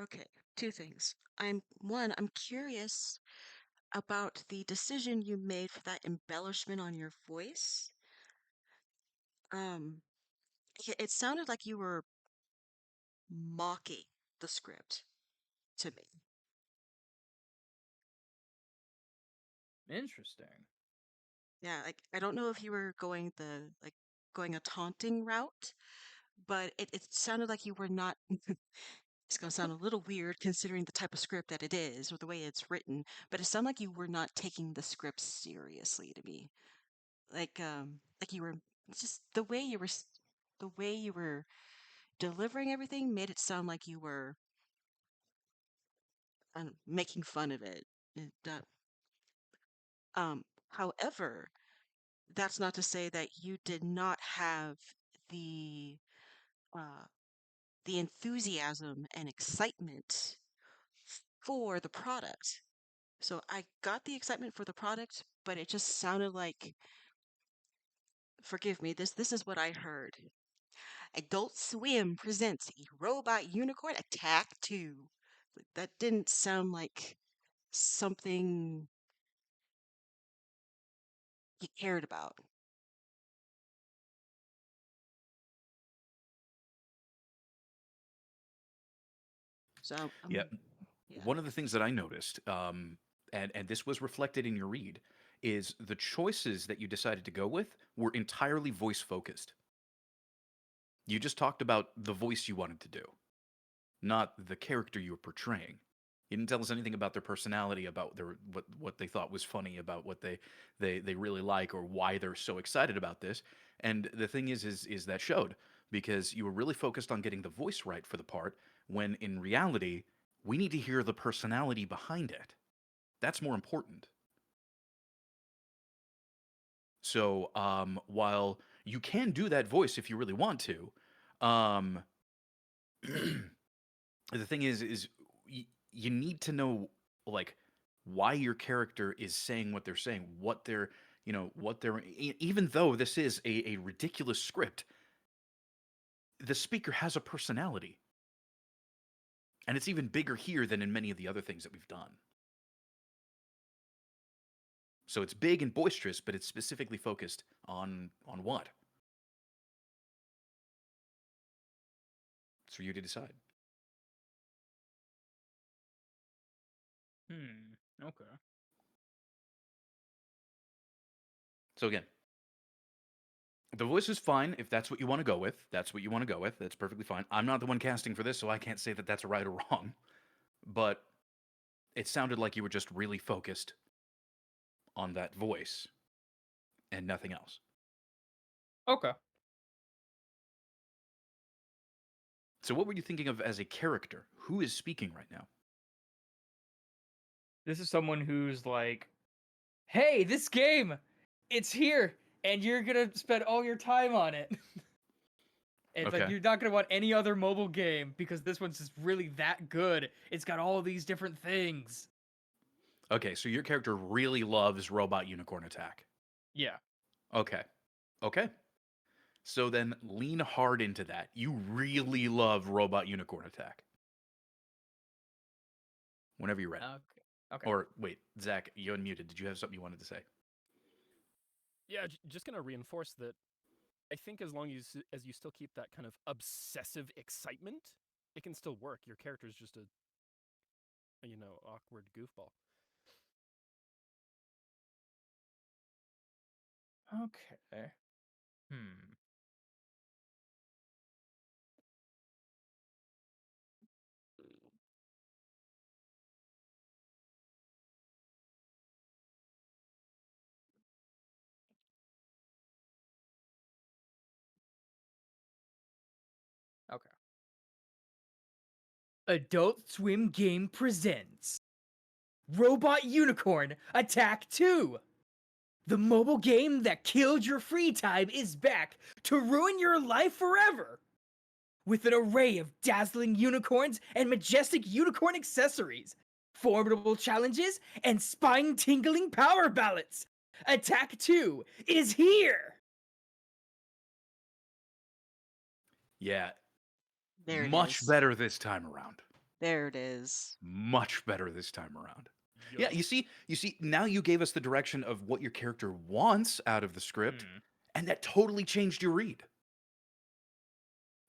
Okay, two things. I'm curious about the decision you made for that embellishment on your voice. Um, it sounded like you were mocking the script to me. Interesting. Yeah, like I don't know if you were going going a taunting route, but it sounded like you were not. It's gonna sound a little weird considering the type of script that it is or the way it's written, but it sounded like you were not taking the script seriously to me. Like you were just the way you were delivering everything made it sound like you were making fun of it. However, that's not to say that you did not have the uh, the enthusiasm and excitement for the product. So I got the excitement for the product, but it just sounded like, forgive me, this is what I heard. Adult Swim presents a Robot Unicorn Attack 2. That didn't sound like something you cared about. So Yeah. yeah. One of the things that I noticed, and this was reflected in your read, is the choices that you decided to go with were entirely voice focused. You just talked about the voice you wanted to do, not the character you were portraying. You didn't tell us anything about their personality, about their what they thought was funny, about what they really like, or why they're so excited about this. And the thing is that showed because you were really focused on getting the voice right for the part, when in reality, we need to hear the personality behind it. That's more important. So, while you can do that voice if you really want to, um, the thing is you need to know, like, why your character is saying what they're saying, what they're, even though this is a ridiculous script, the speaker has a personality, and it's even bigger here than in many of the other things that we've done. So it's big and boisterous, but it's specifically focused on what? It's for you to decide. Okay. So again, the voice is fine if that's what you want to go with. That's what you want to go with. That's perfectly fine. I'm not the one casting for this, so I can't say that that's right or wrong. But it sounded like you were just really focused on that voice and nothing else. Okay. So what were you thinking of as a character? Who is speaking right now? This is someone who's like, hey, this game, it's here, and you're gonna spend all your time on it. It's like Okay. you're not gonna want any other mobile game because this one's just really that good. It's got all these different things. Okay, so your character really loves Robot Unicorn Attack. Yeah. Okay. Okay. So then lean hard into that. You really love Robot Unicorn Attack. Whenever you're ready. Okay. Or wait, Zach, you unmuted. Did you have something you wanted to say? Yeah, just gonna reinforce that. I think as long as you still keep that kind of obsessive excitement, it can still work. Your character's just a awkward goofball. Okay. Hmm. Okay. Adult Swim Game presents Robot Unicorn Attack 2. The mobile game that killed your free time is back to ruin your life forever. With an array of dazzling unicorns and majestic unicorn accessories, formidable challenges, and spine-tingling power ballots, Attack 2 is here! Yeah, There it much is. better this time around. There it is. Much better this time around. Yeah, Yup. you see, now you gave us the direction of what your character wants out of the script, Hmm. and that totally changed your read.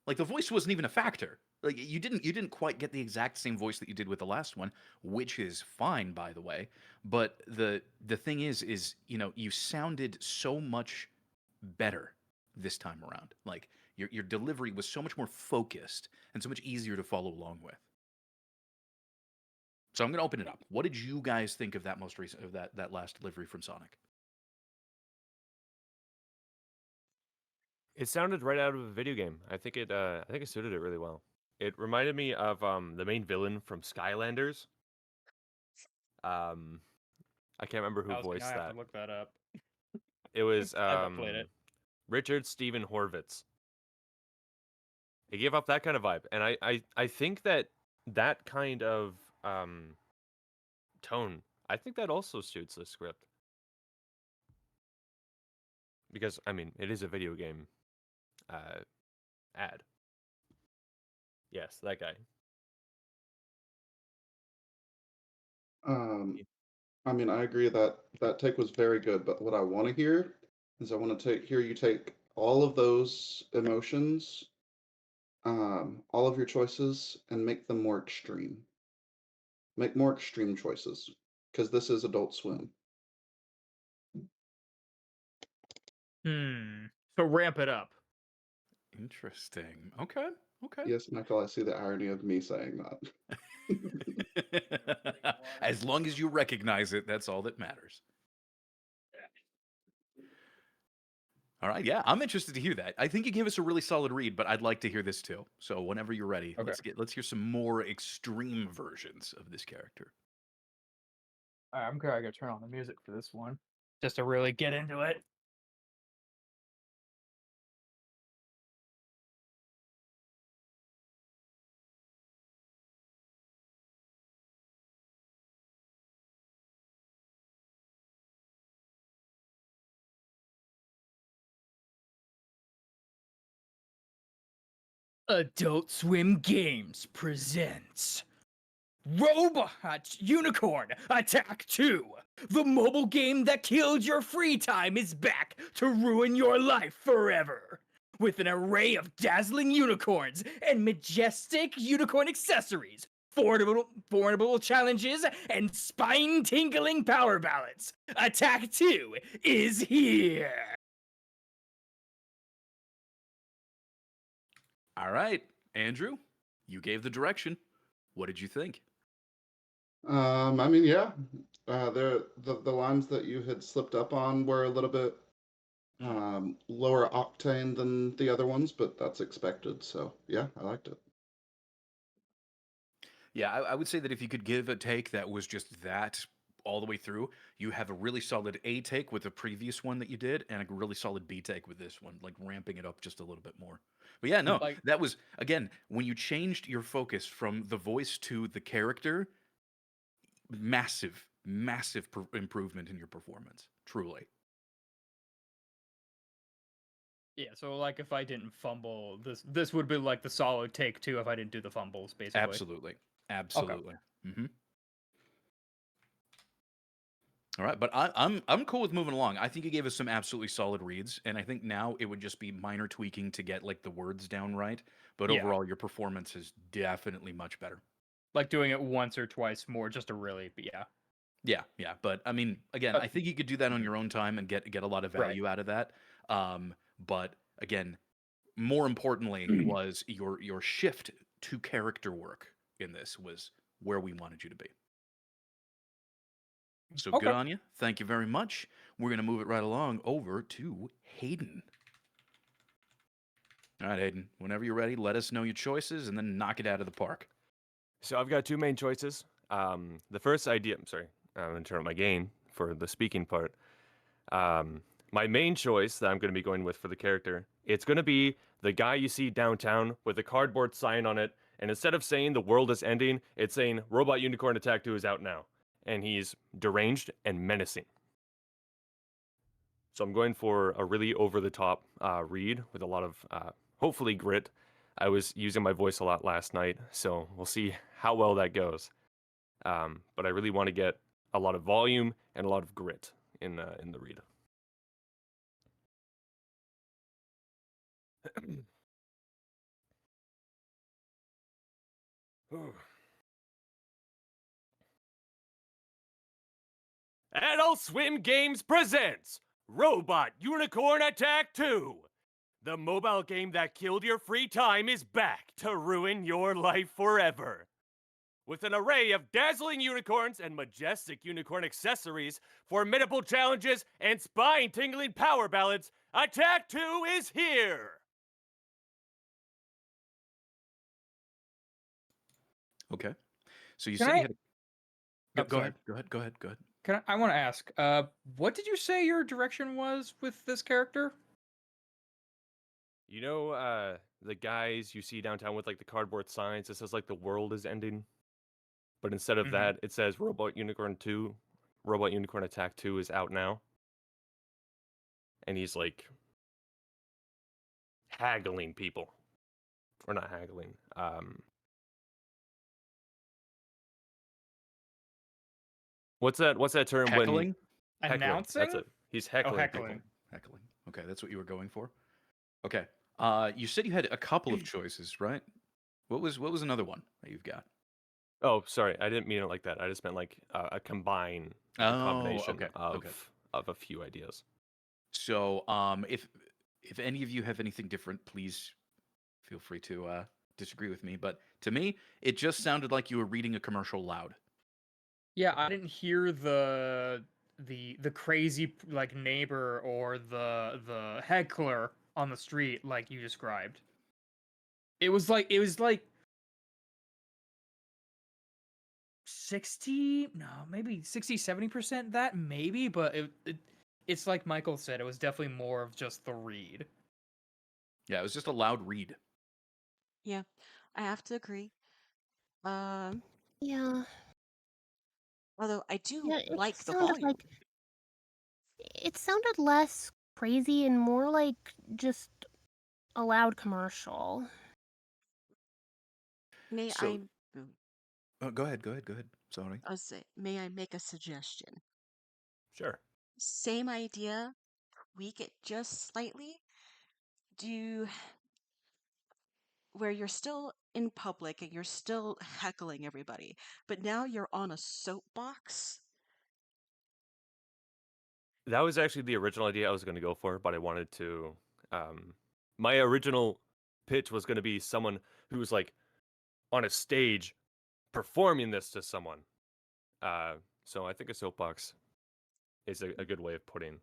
Like the voice wasn't even a factor. Like you didn't quite get the exact same voice that you did with the last one, which is fine, by the way. But the thing is you sounded so much better this time around. Like your delivery was so much more focused and so much easier to follow along with. So I'm gonna open it up. What did you guys think of that most recent of that last delivery from Sonic? It sounded right out of a video game. I think it suited it really well. It reminded me of the main villain from Skylanders. I can't remember who voiced I have that. to look that up. It was I haven't played it. Richard Steven Horvitz. He gave off that kind of vibe, and I think that kind of tone, I think that also suits the script. Because I mean, it is a video game ad. Yes, that guy. I mean, I agree that that take was very good, but what I want to hear is I want to hear you take all of those emotions, all of your choices, and make them more extreme. Make more extreme choices, because this is Adult Swim. So ramp it up. Interesting. Okay. Okay. Yes, Michael, I see the irony of me saying that. As long as you recognize it, that's all that matters. All right, yeah, I'm interested to hear that. I think you gave us a really solid read, but I'd like to hear this too. So whenever you're ready, Okay. let's hear some more extreme versions of this character. Alright, I'm gonna turn on the music for this one, just to really get into it. Adult Swim Games presents Robot Unicorn Attack 2. The mobile game that killed your free time is back to ruin your life forever. With an array of dazzling unicorns and majestic unicorn accessories, formidable challenges, and spine-tingling power ballots, Attack 2 is here. All right, Andrew, you gave the direction. What did you think? I mean, yeah, the lines that you had slipped up on were a little bit lower octane than the other ones, but that's expected. So yeah, I liked it. Yeah, I would say that if you could give a take that was just that all the way through, you have a really solid A take with the previous one that you did, and a really solid B take with this one, like ramping it up just a little bit more. But yeah, no, Like- that was, again, when you changed your focus from the voice to the character, massive, massive improvement in your performance, truly. Yeah, so like if I didn't fumble, this would be like the solid take two if I didn't do the fumbles, basically. Absolutely. Absolutely. Mm-hmm. All right, but I'm cool with moving along. I think you gave us some absolutely solid reads, and I think now it would just be minor tweaking to get like the words down right. But Yeah. overall, your performance is definitely much better. Like doing it once or twice more just to really, but yeah. Yeah. But I mean, again, I think you could do that on your own time and get a lot of Right. value out of that. But again, more importantly, was your shift to character work in this was where we wanted you to be. So good Okay. on you. Thank you very much. We're going to move it right along over to Hayden. All right, Hayden, whenever you're ready, let us know your choices and then knock it out of the park. So I've got two main choices. The first idea, I'm sorry, I'm going to turn up my gain for the speaking part. My main choice that I'm going to be going with for the character, it's going to be the guy you see downtown with a cardboard sign on it. And instead of saying the world is ending, it's saying Robot Unicorn Attack 2 is out now. And he's deranged and menacing. So I'm going for a really over-the-top read with a lot of, hopefully, grit. I was using my voice a lot last night, so we'll see how well that goes. But I really want to get a lot of volume and a lot of grit in the read. Adult Swim Games presents Robot Unicorn Attack 2. The mobile game that killed your free time is back to ruin your life forever. With an array of dazzling unicorns and majestic unicorn accessories, formidable challenges, and spine-tingling power ballads, Attack 2 is here! Okay. So you Can said I- you had a... Oh, Go sorry. ahead. Go ahead. I want to ask, what did you say your direction was with this character? You know, the guys you see downtown with like the cardboard signs that says like the world is ending? But instead of Mhm. that, it says Robot Unicorn Attack 2 is out now. And he's like haggling people. Or not haggling. What's that term Heckling? when Announcing? That's it. He's heckling, heckling. Heckling. Okay, that's what you were going for. Okay. You said you had a couple of choices, right? What was another one that you've got? Oh, sorry, I didn't mean it like that. I just meant like a combination okay. of a few ideas. So, if any of you have anything different, please feel free to disagree with me. But to me, it just sounded like you were reading a commercial loud. Yeah, I didn't hear the crazy like neighbor or the heckler on the street like you described. It was like 60, no, maybe 60-70% that maybe, but it's like Michael said, it was definitely more of just the read. Yeah, it was just a loud read. Yeah, I have to agree. Yeah. Although I do Yeah, it like just the sounded volume. like it sounded less crazy and more like just a loud commercial. May So- I? Go ahead. Sorry. I'll say, may I make a suggestion? Sure. Same idea, tweak it just slightly. Do where you're still in public and you're still heckling everybody, but now you're on a soapbox. That was actually the original idea I was going to go for, but I wanted to. My original pitch was going to be someone who's like on a stage performing this to someone. So I think a soapbox is a good way of putting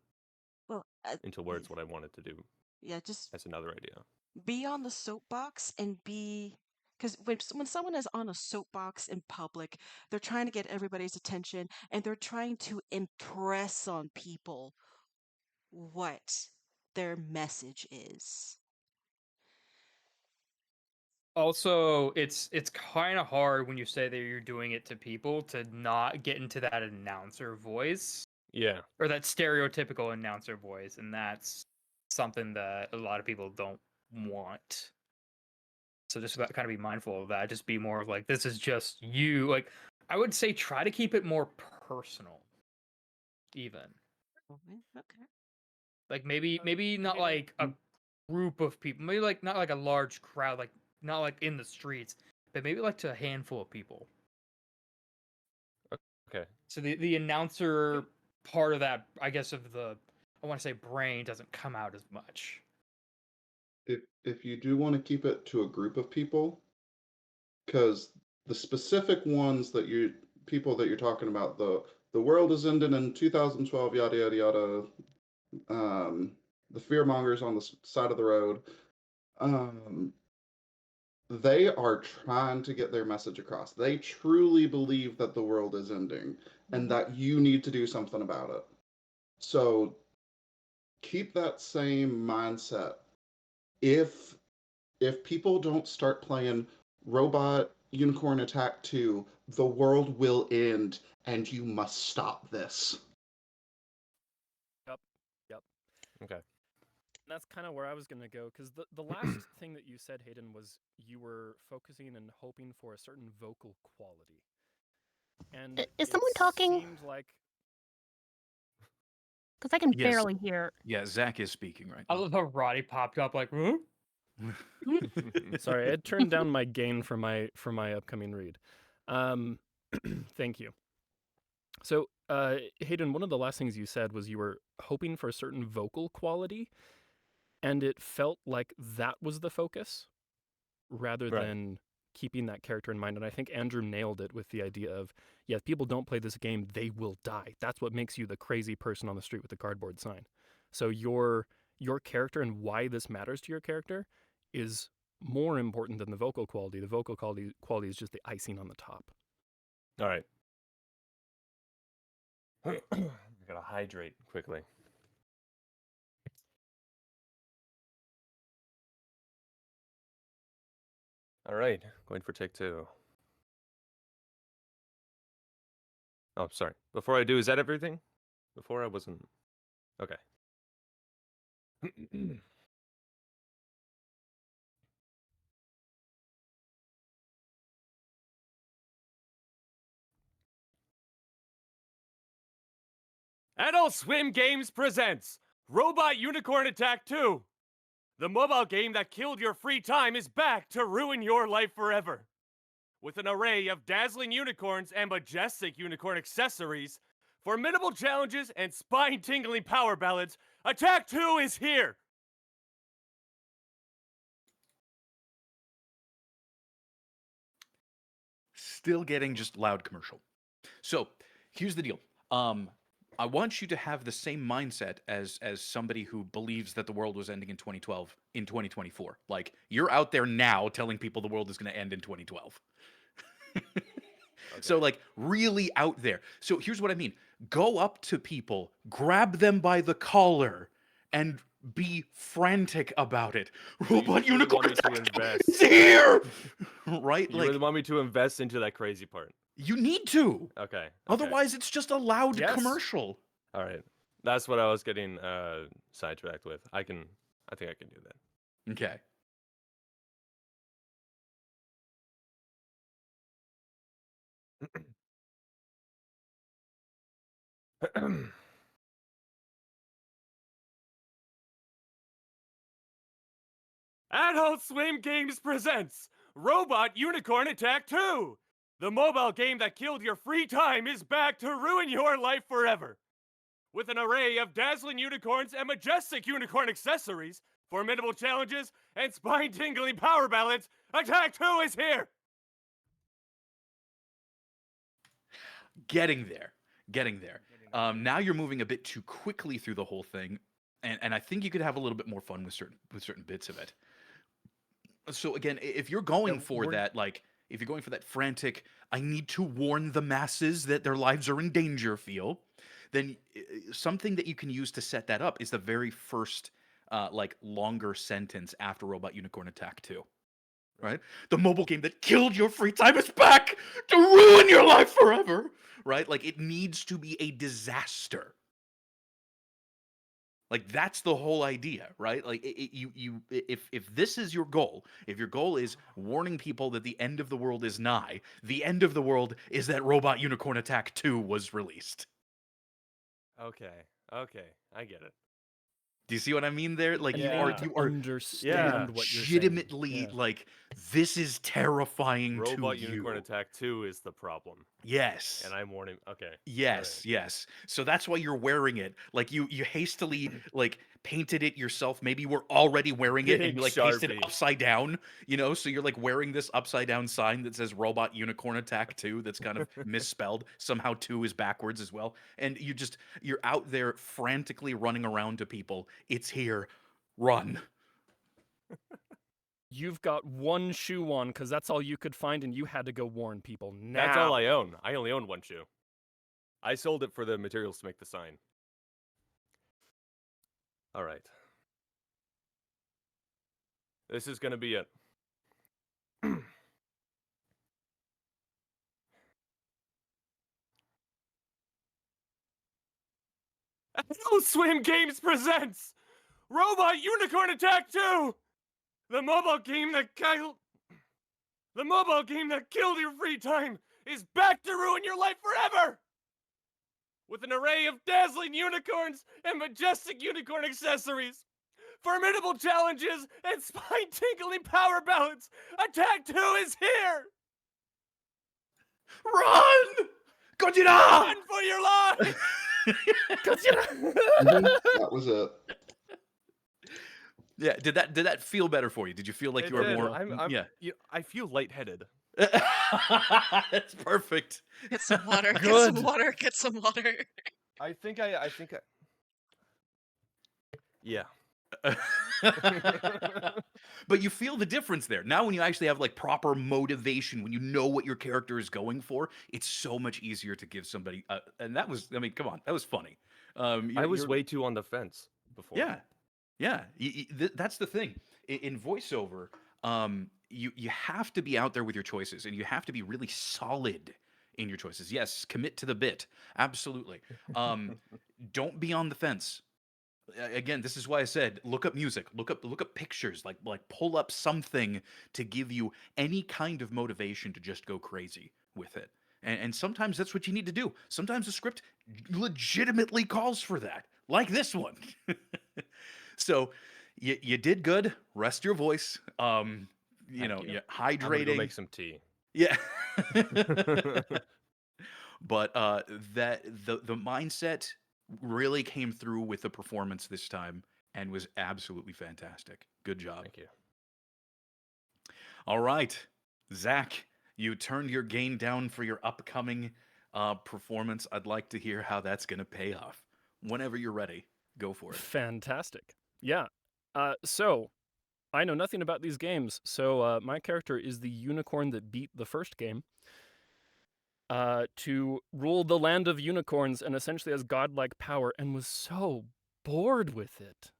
Well, into words what I wanted to do. yeah, just That's another idea. be on the soapbox and be because when someone is on a soapbox in public, they're trying to get everybody's attention and they're trying to impress on people what their message is. Also, it's kind of hard when you say that you're doing it to people to not get into that announcer voice Yeah. or that stereotypical announcer voice, and that's something that a lot of people don't want. So just kind of be mindful of that. Just be more of like, this is just you. Like, I would say try to keep it more personal, even. Okay. Like maybe not like a group of people, maybe like not like a large crowd, like not like in the streets, but maybe like to a handful of people. Okay. So the announcer part of that, I guess, of the, I want to say brain doesn't come out as much. If you do want to keep it to a group of people, because the specific ones that people that you're talking about, the world is ending in 2012, yada yada yada. The fearmongers on the side of the road. They are trying to get their message across. They truly believe that the world is ending and that you need to do something about it. So keep that same mindset. If people don't start playing Robot Unicorn Attack 2, the world will end and you must stop this. Yep. Okay. That's kind of where I was going to go, because the last thing that you said, Hayden, was you were focusing and hoping for a certain vocal quality. And Is someone talking? Seemed like Because I can Yes. barely hear. Yeah, Zach is speaking right I now. love how Roddy popped up like, huh? sorry, I had turned down my gain for my upcoming read. Thank you. So, Hayden, one of the last things you said was you were hoping for a certain vocal quality, and it felt like that was the focus rather Right. than keeping that character in mind. And I think Andrew nailed it with the idea of, yeah, if people don't play this game, they will die. That's what makes you the crazy person on the street with the cardboard sign. So your character and why this matters to your character is more important than the vocal quality. The vocal quality is just the icing on the top. All right. Gotta hydrate quickly. All right, going for take 2. Oh, sorry. Before I do, is that everything? Before I wasn't. Okay. Adult Swim Games presents Robot Unicorn Attack 2. The mobile game that killed your free time is back to ruin your life forever. With an array of dazzling unicorns and majestic unicorn accessories, formidable challenges, and spine-tingling power ballads, Attack 2 is here! Still getting just loud commercial. So here's the deal. I want you to have the same mindset as somebody who believes that the world was ending in 2012 in 2024. Like, you're out there now telling people the world is going to end in 2012. So, like, really out there. So here's what I mean. Go up to people, grab them by the collar, and be frantic about it. Robot you really Unicorn want me to Attack invest. is here! Right? You Like, really want me to invest into that crazy part? you need to. Okay. Otherwise, it's just a loud Yes. commercial. All right. That's what I was getting sidetracked with. I think I can do that. Okay. Adult Swim Games presents Robot Unicorn Attack 2! The mobile game that killed your free time is back to ruin your life forever! With an array of dazzling unicorns and majestic unicorn accessories, formidable challenges, and spine-tingling power ballads, Attack 2 is here! Getting there. Now you're moving a bit too quickly through the whole thing, and I think you could have a little bit more fun with certain bits of it. So again, if you're going for that, like, if you're going for that frantic, I need to warn the masses that their lives are in danger feel, then something that you can use to set that up is the very first, like, longer sentence after Robot Unicorn Attack 2. Right? The mobile game that killed your free time is back to ruin your life forever. Right? Like, it needs to be a disaster. Like that's the whole idea, right? Like if this is your goal, if your goal is warning people that the end of the world is nigh, the end of the world is that Robot Unicorn Attack 2 was released. Okay. Okay. I get it. Do you see what I mean there? Like And you they are need to you are understand what you're saying. legitimately Yeah. like this is terrifying Robot to Unicorn you. Attack 2 is the problem. Yes. And I'm warning. Okay. Yes, yes. So that's why you're wearing it. Like you hastily like painted it yourself. Maybe you were already wearing it and Big you like pasted it Sharpie. upside down, you know? So you're like wearing this upside down sign that says Robot Unicorn Attack 2 that's kind of misspelled. Somehow 2 is backwards as well. And you're out there frantically running around to people. It's here. Run. You've got one shoe on because that's all you could find, and you had to go warn people. Now. That's all I own. I only own one shoe. I sold it for the materials to make the sign. All right. This is going to be it. Adult Swim Games presents Robot Unicorn Attack 2! The mobile game that killed your free time is back to ruin your life forever! With an array of dazzling unicorns and majestic unicorn accessories, formidable challenges, and spine-tingling power ballads, Attack 2 is here! Run! Gojira! Run for your life! That was it. Yeah, did that feel better for you? Did you feel like It you were did. more I'm I feel lightheaded. That's perfect. Get some water. Get Good. some water. Get some water. I think yeah. But you feel the difference there. Now when you actually have like proper motivation, when you know what your character is going for, it's so much easier to give somebody and that was, I mean, come on, that was funny. I was way too on the fence before. Yeah. Yeah, that's the thing. In voiceover, you have to be out there with your choices, and you have to be really solid in your choices. Yes, commit to the bit. Absolutely. Don't be on the fence. Again, this is why I said look up music, look up pictures, like pull up something to give you any kind of motivation to just go crazy with it. And sometimes that's what you need to do. Sometimes the script legitimately calls for that, like this one. So you did good. Rest your voice. You know, you. you're I'm gonna hydrating. go make some tea. Yeah. But that the mindset really came through with the performance this time and was absolutely fantastic. Good job. Thank you. All right, Zach, you turned your gain down for your upcoming performance. I'd like to hear how that's going to pay off. Whenever you're ready, go for it. Fantastic. Yeah. So, I know nothing about these games, so my character is the unicorn that beat the first game to rule the land of unicorns and essentially has godlike power and was so bored with it.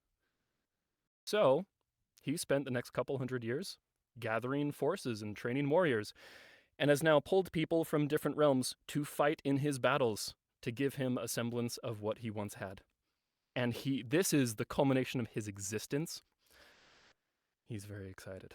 So, he spent the next couple hundred years gathering forces and training warriors, and has now pulled people from different realms to fight in his battles to give him a semblance of what he once had. And this is the culmination of his existence. He's very excited.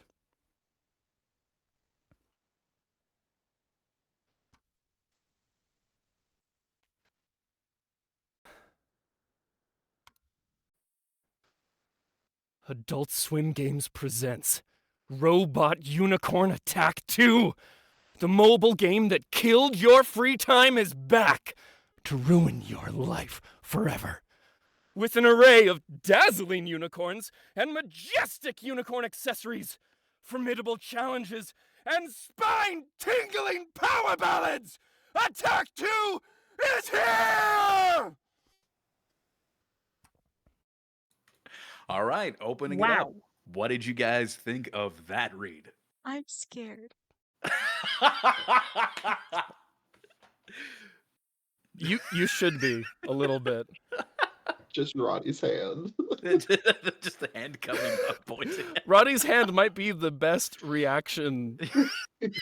Adult Swim Games presents Robot Unicorn Attack 2! The mobile game that killed your free time is back to ruin your life forever. With an array of dazzling unicorns and majestic unicorn accessories, formidable challenges, and spine-tingling power ballads, Attack 2 is here! All right, opening it up. What did you guys think of that read? I'm scared. You should be a little bit. Just Roddy's hand. Just the hand coming up, pointing. Roddy's hand might be the best reaction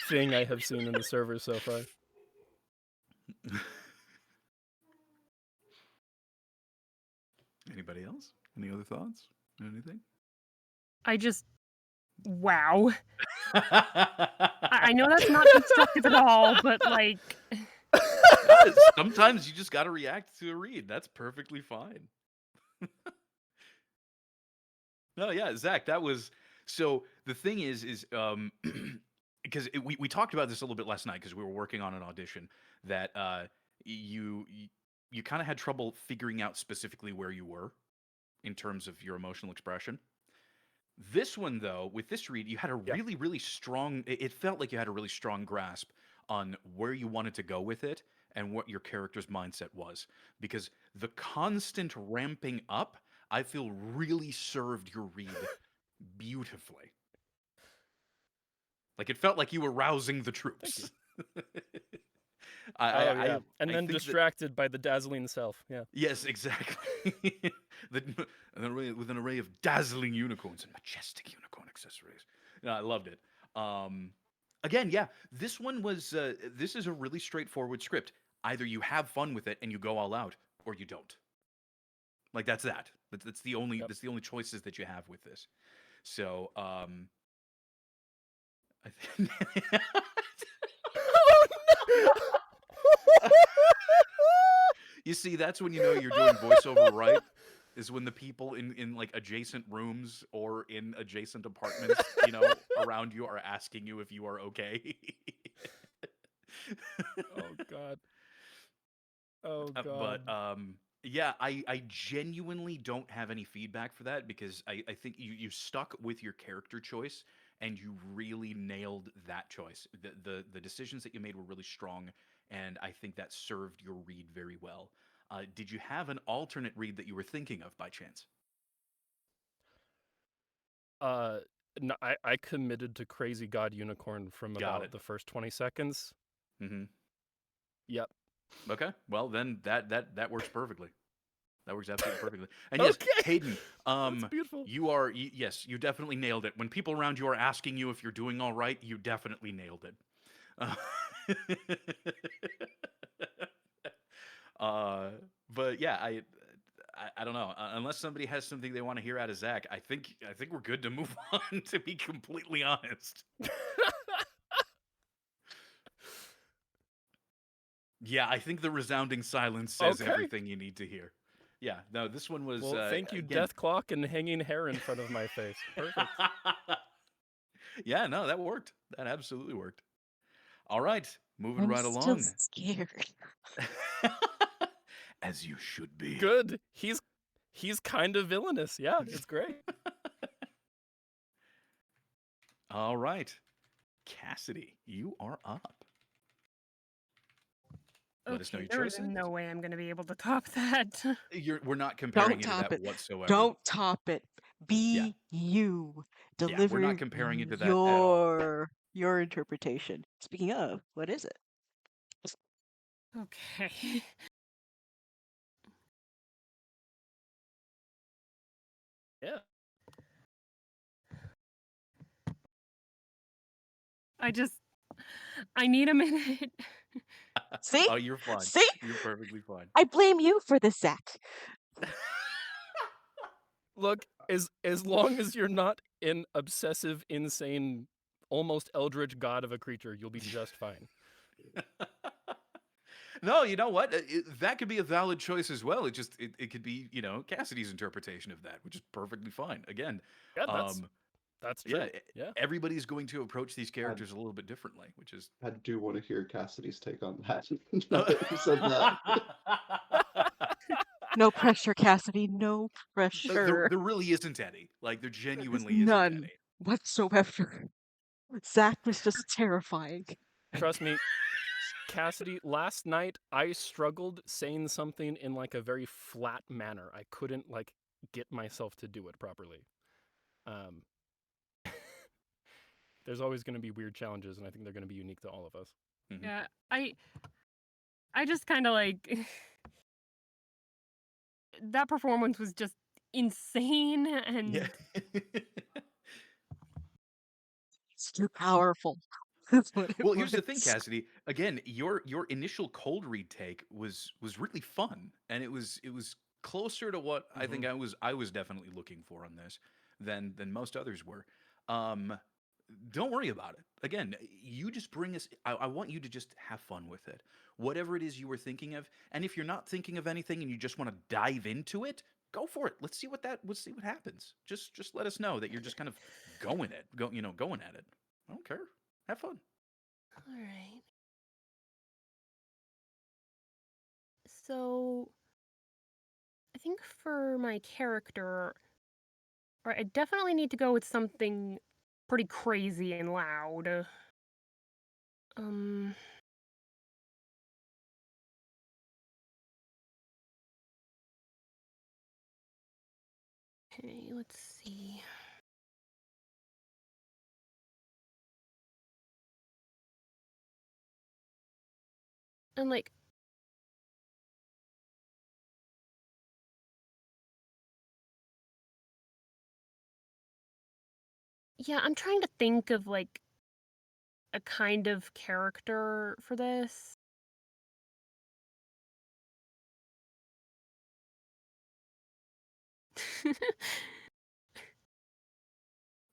thing I have seen in the server so far. Anybody else? Any other thoughts? Anything? I just, wow. I know that's not constructive at all, but like, Sometimes you just got to react to a read. That's perfectly fine. No, yeah, Zach, that was so. The thing is because we talked about this a little bit last night because we were working on an audition that you you kind of had trouble figuring out specifically where you were in terms of your emotional expression. This one, though, with this read, you had a Yeah. really strong. It felt like you had a really strong grasp on where you wanted to go with it and what your character's mindset was, because the constant ramping up, I feel, really served your read beautifully. Like it felt like you were rousing the troops. And I then think that- distracted by the dazzling self. Yeah. Yes, exactly. With an array of dazzling unicorns and majestic unicorn accessories. No, I loved it. Again, yeah, this one was. This is a really straightforward script. Either you have fun with it and you go all out, or you don't. Like that's that. That's the only. Yep. That's the only choices that you have with this. So, I think. You see, that's when you know you're doing voiceover right. Is when the people in like adjacent rooms or in adjacent apartments, around you are asking you if you are okay. Oh God. Oh God. But yeah, I genuinely don't have any feedback for that because I think you stuck with your character choice and you really nailed that choice. The decisions that you made were really strong, and I think that served your read very well. Did you have an alternate read that you were thinking of by chance? No, I committed to Crazy God Unicorn from Got about it. the first 20 seconds. Mm-hmm. Yep. Okay. Well, then that works perfectly. That works absolutely perfectly. And yes, Okay. Hayden, That's beautiful. yes, you definitely nailed it. When people around you are asking you if you're doing all right, you definitely nailed it. But yeah, I don't know. Unless somebody has something they want to hear out of Zach, I think we're good to move on. To be completely honest. Yeah, I think the resounding silence says Okay. everything you need to hear. Yeah, no, this one was. Well, thank you, again- Death Clock and hanging hair in front of my face. Perfect. Yeah, no, that worked. That absolutely worked. All right, moving I'm right still along. scared. As you should be. Good. He's kind of villainous. Yeah, it's great. All right, Cassidy, you are up. Let us know your there is choices. no way I'm going to be able to top that. We're not comparing Don't you to top that it. whatsoever. Don't top it. Be you. Yeah, Deliver we're not comparing it to that at all. your interpretation. Speaking of, what is it? Okay. Yeah. I need a minute. See? Oh, you're fine. See? You're perfectly fine. I blame you for this, Zach. Look, as long as you're not an obsessive, insane, almost eldritch god of a creature, you'll be just fine. No, you know what? That could be a valid choice as well. It could be, Cassidy's interpretation of that, which is perfectly fine. Again, Yeah, that's true. yeah, Yeah. everybody's going to approach these characters a little bit differently, which is. I do want to hear Cassidy's take on that. Now that you said that. No pressure, Cassidy. No there, pressure there really isn't any. Like there genuinely none. isn't any. whatsoever. Zach was just terrifying. Trust me, Cassidy, last night I struggled saying something in like a very flat manner. I couldn't like get myself to do it properly. There's always going to be weird challenges, and I think they're going to be unique to all of us. Mhm. Yeah, I just kind of like that performance was just insane and Yeah. It's too powerful. That's what it Well, here's the thing, was. Cassidy. Again, your initial cold read take was really fun, and it was closer to what I think Mm-hmm. I was definitely looking for on this than most others were. Um, don't worry about it. Again, you just bring us. I want you to just have fun with it. Whatever it is you were thinking of, and if you're not thinking of anything and you just want to dive into it, go for it. Let's see what let's see what happens. Just let us know that you're just kind of going going at it. I don't care. Have fun. All right. So, I think for my character, I definitely need to go with something pretty crazy and loud. Um, okay, let's see. And like, yeah, I'm trying to think of like a kind of character for this.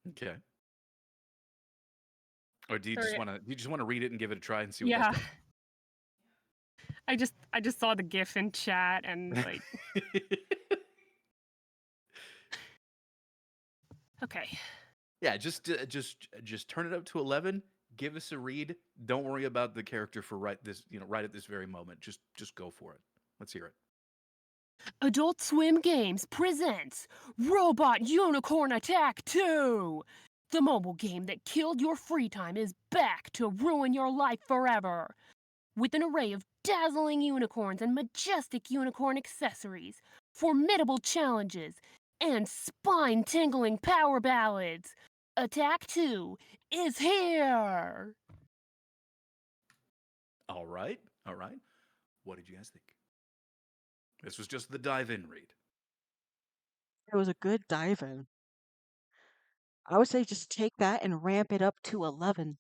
Okay. Or do you just Sorry. want to read it and give it a try and see what Yeah. that I just saw the GIF in chat and does? like, okay. Yeah, just turn it up to 11. Give us a read. Don't worry about the character for right at this very moment. Just go for it. Let's hear it. Adult Swim Games presents Robot Unicorn Attack 2! The mobile game that killed your free time is back to ruin your life forever! With an array of dazzling unicorns and majestic unicorn accessories, formidable challenges, and spine tingling power ballads, Attack 2 is here! All right. All right. What did you guys think? This was just the dive-in read. It was a good dive in. I would say just take that and ramp it up to 11.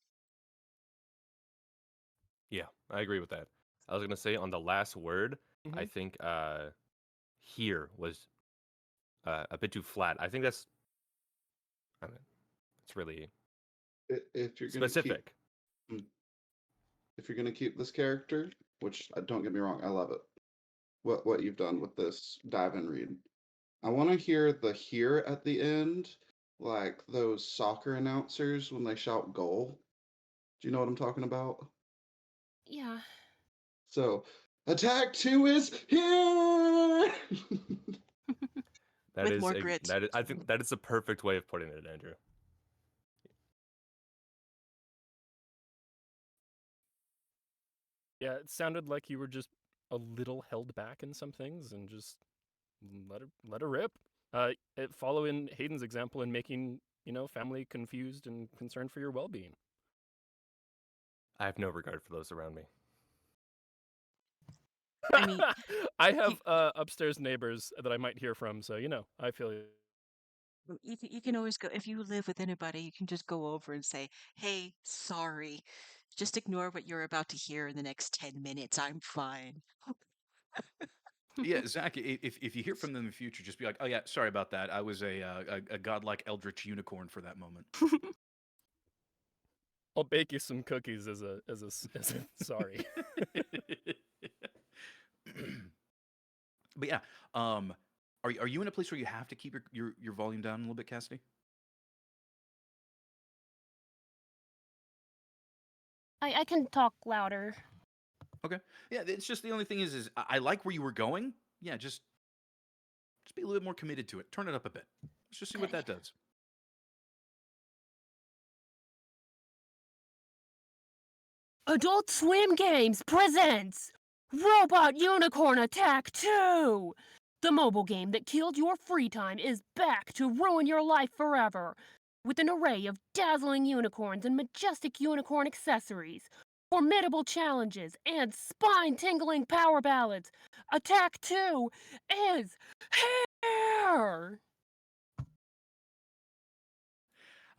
Yeah, I agree with that. I was gonna say on the last word, I Mhm. think here was a bit too flat. I think that's I mean, it's really If you're gonna specific. if you're gonna keep this character, which don't get me wrong, I love it. What you've done with this dive and read. I want to hear the here at the end, like those soccer announcers when they shout goal. Do you know what I'm talking about? Yeah. So, attack 2 is here. That With is more grit. that is, I think that is the perfect way of putting it, Andrew. Yeah, it sounded like you were just a little held back in some things and just let her rip. Follow in Hayden's example in making, family confused and concerned for your well-being. I have no regard for those around me. I mean, I have upstairs neighbors that I might hear from, so I feel you. you can always go, if you live with anybody, you can just go over and say, hey, sorry. Just ignore what you're about to hear in the next 10 minutes. I'm fine. Yeah, Zach. If you hear from them in the future, just be like, "Oh yeah, sorry about that. I was a godlike eldritch unicorn for that moment." I'll bake you some cookies as a sorry. But yeah, are you in a place where you have to keep your volume down a little bit, Cassidy? I can talk louder. Okay. Yeah, it's just the only thing is I like where you were going. Yeah, just be a little bit more committed to it. Turn it up a bit. Let's just see what Okay. that does. Adult Swim Games presents Robot Unicorn Attack 2! The mobile game that killed your free time is back to ruin your life forever. With an array of dazzling unicorns and majestic unicorn accessories, formidable challenges, and spine tingling power ballads, Attack 2 is here!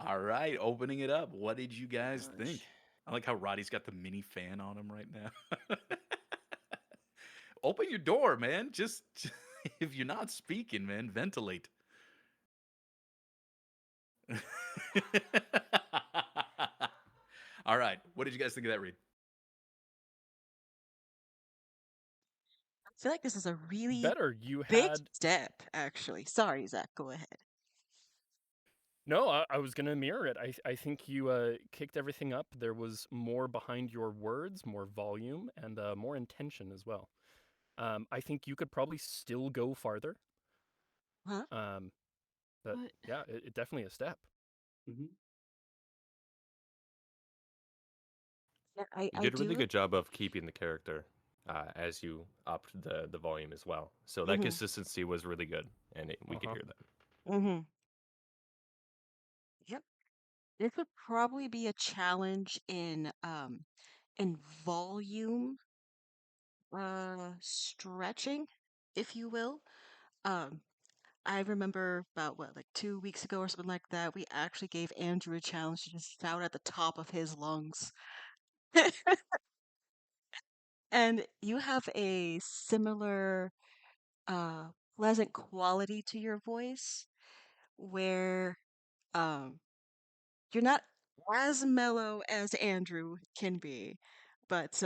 All right, opening it up. What did you guys Gosh. think? I like how Roddy's got the mini fan on him right now. Open your door, man. Just if you're not speaking, man, ventilate. All right. What did you guys think of that read? I feel like this is a really Better, you big had. step, actually. Sorry, Zach, go ahead. No, I was gonna mirror it. I think you kicked everything up. There was more behind your words, more volume, and more intention as well. I think you could probably still go farther. Huh? But What? yeah, it definitely a step. Hmm. Yeah, You I did a really do. good job of keeping the character as you upped the volume as well. So that Mm-hmm. consistency was really good, and we could Uh-huh. hear that. Mm-hmm. Yep. This would probably be a challenge in volume stretching, if you will. Um, I remember about what, like 2 weeks ago or something like that, we actually gave Andrew a challenge to just shout at the top of his lungs. And you have a similar uh pleasant quality to your voice where um you're not as mellow as Andrew can be, but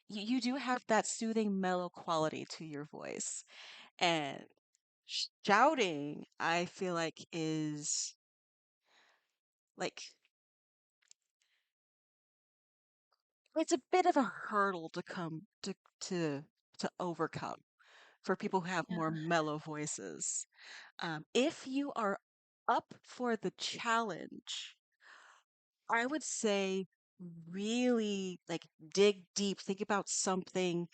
you do have that soothing mellow quality to your voice. And shouting, I feel like, is like it's a bit of a hurdle to come to to overcome for people who have Yeah. more mellow voices. If you are up for the challenge, I would say really like dig deep. Think about something.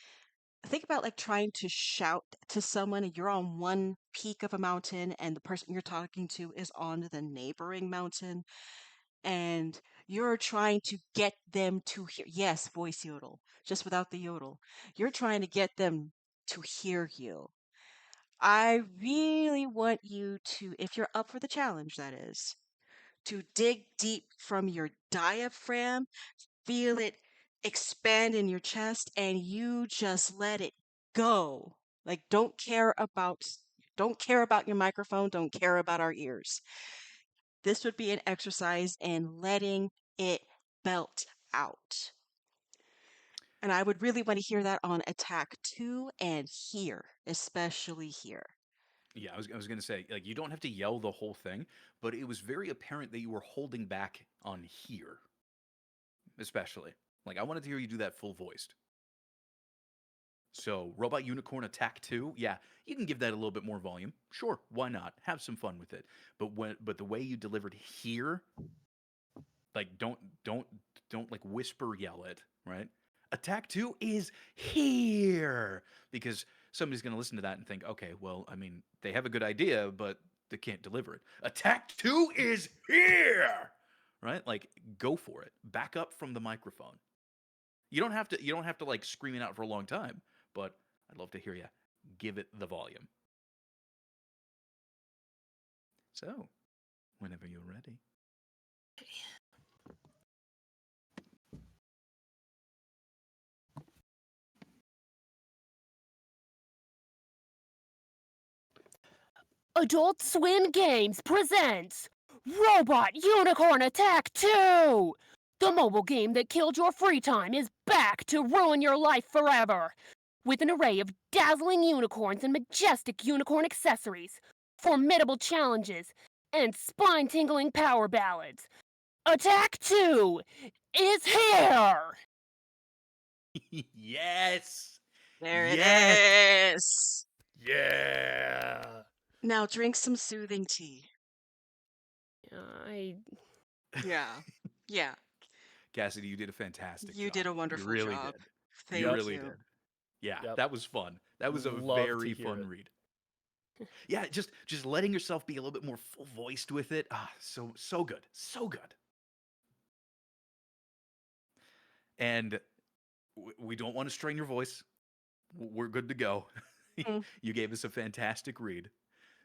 Think about like trying to shout to someone and you're on one peak of a mountain and the person you're talking to is on the neighboring mountain and you're trying to get them to hear. Yes, voice yodel, just without the yodel. You're trying to get them to hear you. I really want you to, if you're up for the challenge, that is, to dig deep from your diaphragm, feel it expand in your chest, and you just let it go. Like don't care about your microphone, don't care about our ears. This would be an exercise in letting it belt out. And I would really want to hear that on attack 2 and here, especially here. Yeah, I was gonna say, like, you don't have to yell the whole thing, but it was very apparent that you were holding back on here, especially. Like, I wanted to hear you do that full voiced. So, Robot Unicorn Attack 2, yeah, you can give that a little bit more volume. Sure, why not? Have some fun with it. But the way you delivered here, like don't like whisper yell it, right? Attack 2 is here because somebody's going to listen to that and think, "Okay, well, I mean, they have a good idea, but they can't deliver it." Attack 2 is here. Right? Like go for it. Back up from the microphone. You don't have to like scream it out for a long time, but I'd love to hear you give it the volume. So, whenever you're ready. Adult Swim Games presents Robot Unicorn Attack 2! The mobile game that killed your free time is back to ruin your life forever! With an array of dazzling unicorns and majestic unicorn accessories, formidable challenges, and spine tingling power ballads, Attack 2 is here! Yes. There it Yes. is. Yeah. Now drink some soothing tea. Yeah. Yeah. Cassidy, you did a fantastic You job. did a You wonderful really job. did. You Thank Yep. really you. did. Yeah, Yep. that was fun. That was a Love to very hear fun it. read. Yeah, just letting yourself be a little bit more full voiced with it. Ah, so good. So good. And we don't want to strain your voice. We're good to go. Mm. You gave us a fantastic read.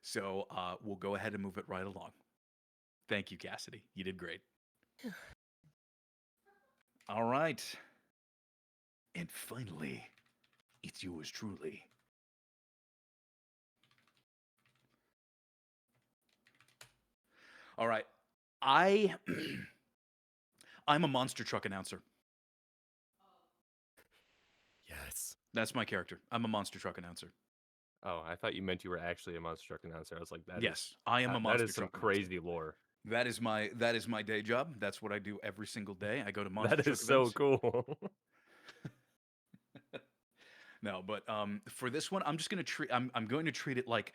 So we'll go ahead and move it right along. Thank you, Cassidy. You did great. All right. And finally, it's yours truly, All right. I I'm a monster truck announcer. Yes. That's my character. I'm a monster truck announcer. Oh, I thought you meant you were actually a monster truck announcer. I was like, Yes, I am a that monster is some truck announcer. crazy lore. That is my day job. That's what I do every single day. I go to monster That truck is so events. cool. No, but for this one, I'm just gonna treat. I'm going to treat it like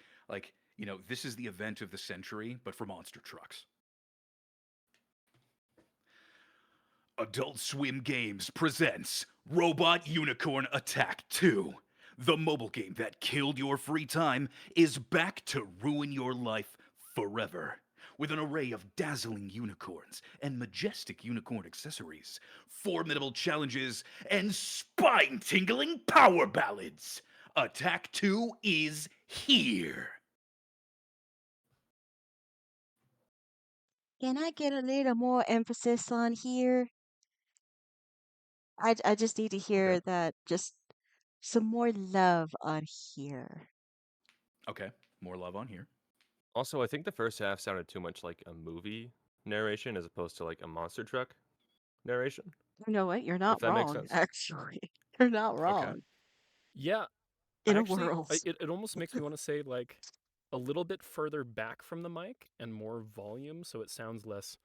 this is the event of the century, but for monster trucks. Adult Swim Games presents Robot Unicorn Attack 2. The mobile game that killed your free time is back to ruin your life forever. With an array of dazzling unicorns and majestic unicorn accessories, formidable challenges, and spine tingling power ballads, Attack 2 is here. Can I get a little more emphasis on here? I just need to hear Okay. that, just some more love on here. Okay, more love on here. Also, I think the first half sounded too much like a movie narration as opposed to like a monster truck narration. You know what? You're If not that makes wrong, sense. actually. You're not Okay. wrong. Yeah. In a Actually, world. it almost makes me want to say like a little bit further back from the mic and more volume so it sounds less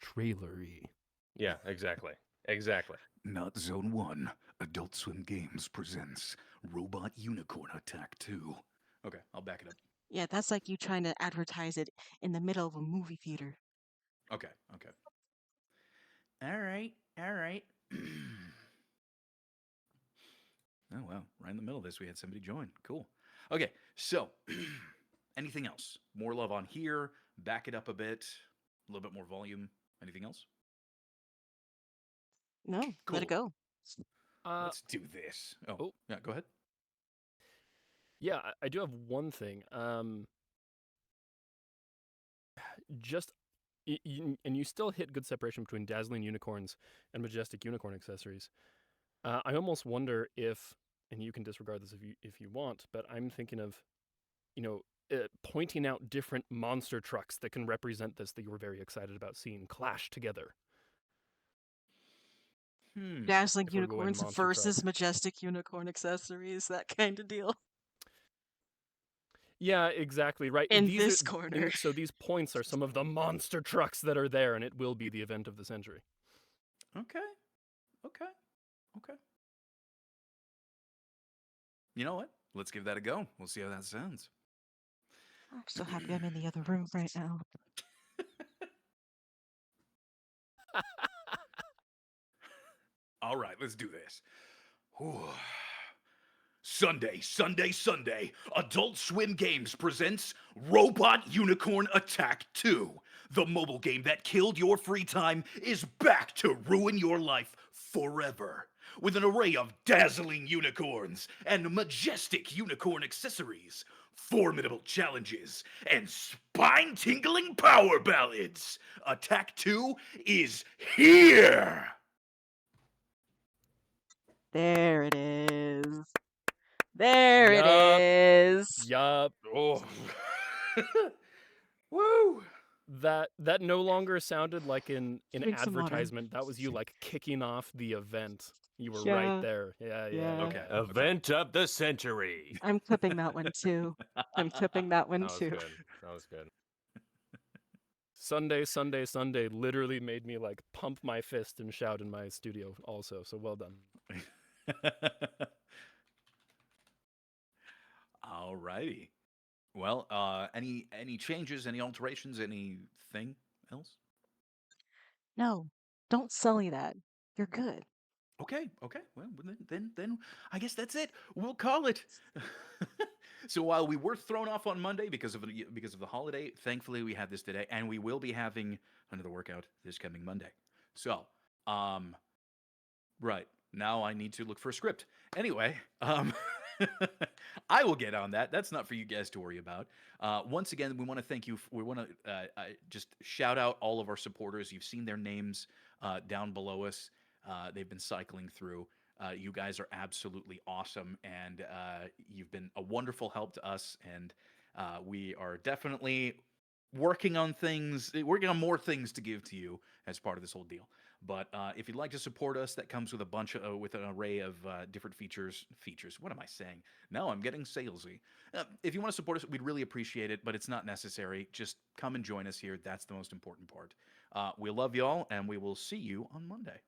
trailery. Yeah, exactly. Exactly. Not Zone 1. Adult Swim Games presents Robot Unicorn Attack 2. Okay, I'll back it up. Yeah, that's like you trying to advertise it in the middle of a movie theater. Okay. All right. Oh, wow. Right in the middle of this, we had somebody join. Cool. Okay, so anything else? More love on here. Back it up a bit. A little bit more volume. Anything else? No, let it Cool. go. Let's do this. Oh, yeah, go ahead. Yeah, I do have one thing. Just and you still hit good separation between dazzling unicorns and majestic unicorn accessories. I almost wonder if, and you can disregard this if you want, but I'm thinking of, pointing out different monster trucks that can represent this that you were very excited about seeing clash together. Dazzling If we're going unicorns monster versus truck. majestic unicorn accessories, that kind of deal. Yeah, exactly right. In These this are, corner. so these points are some of the monster trucks that are there, and it will be the event of the century. Okay. You know what? Let's give that a go. We'll see how that sounds. I'm so happy I'm in the other room right now. All right, let's do this. Whew. Sunday. Adult Swim Games presents Robot Unicorn Attack 2. The mobile game that killed your free time is back to ruin your life forever. With an array of dazzling unicorns and majestic unicorn accessories, formidable challenges, and spine-tingling power ballads, Attack 2 is here! There it is. There Yup. it is. Yup. Oh. Woo! That no longer sounded like an Drink some water. advertisement. That was you like kicking off the event. You were Yeah. right there. Yeah. Okay. Event of the century. I'm clipping that one too. I'm clipping that one That was too. good. That was good. Sunday literally made me like pump my fist and shout in my studio also. So well done. All righty. Well, any changes, any alterations, anything else? No, don't sully that. You're good. Okay. Well, then I guess that's it. We'll call it. So while we were thrown off on Monday because of the holiday, thankfully we had this today, and we will be having another workout this coming Monday. So, right now I need to look for a script. Anyway, I will get on that. That's not for you guys to worry about. Once again, we want to thank you. We want to just shout out all of our supporters. You've seen their names down below us. They've been cycling through. You guys are absolutely awesome, and you've been a wonderful help to us. And we are definitely working on more things to give to you as part of this whole deal. But if you'd like to support us, that comes with with an array of different features. What am I saying? No, I'm getting salesy. If you want to support us, we'd really appreciate it, but it's not necessary. Just come and join us here. That's the most important part. We love y'all, and we will see you on Monday.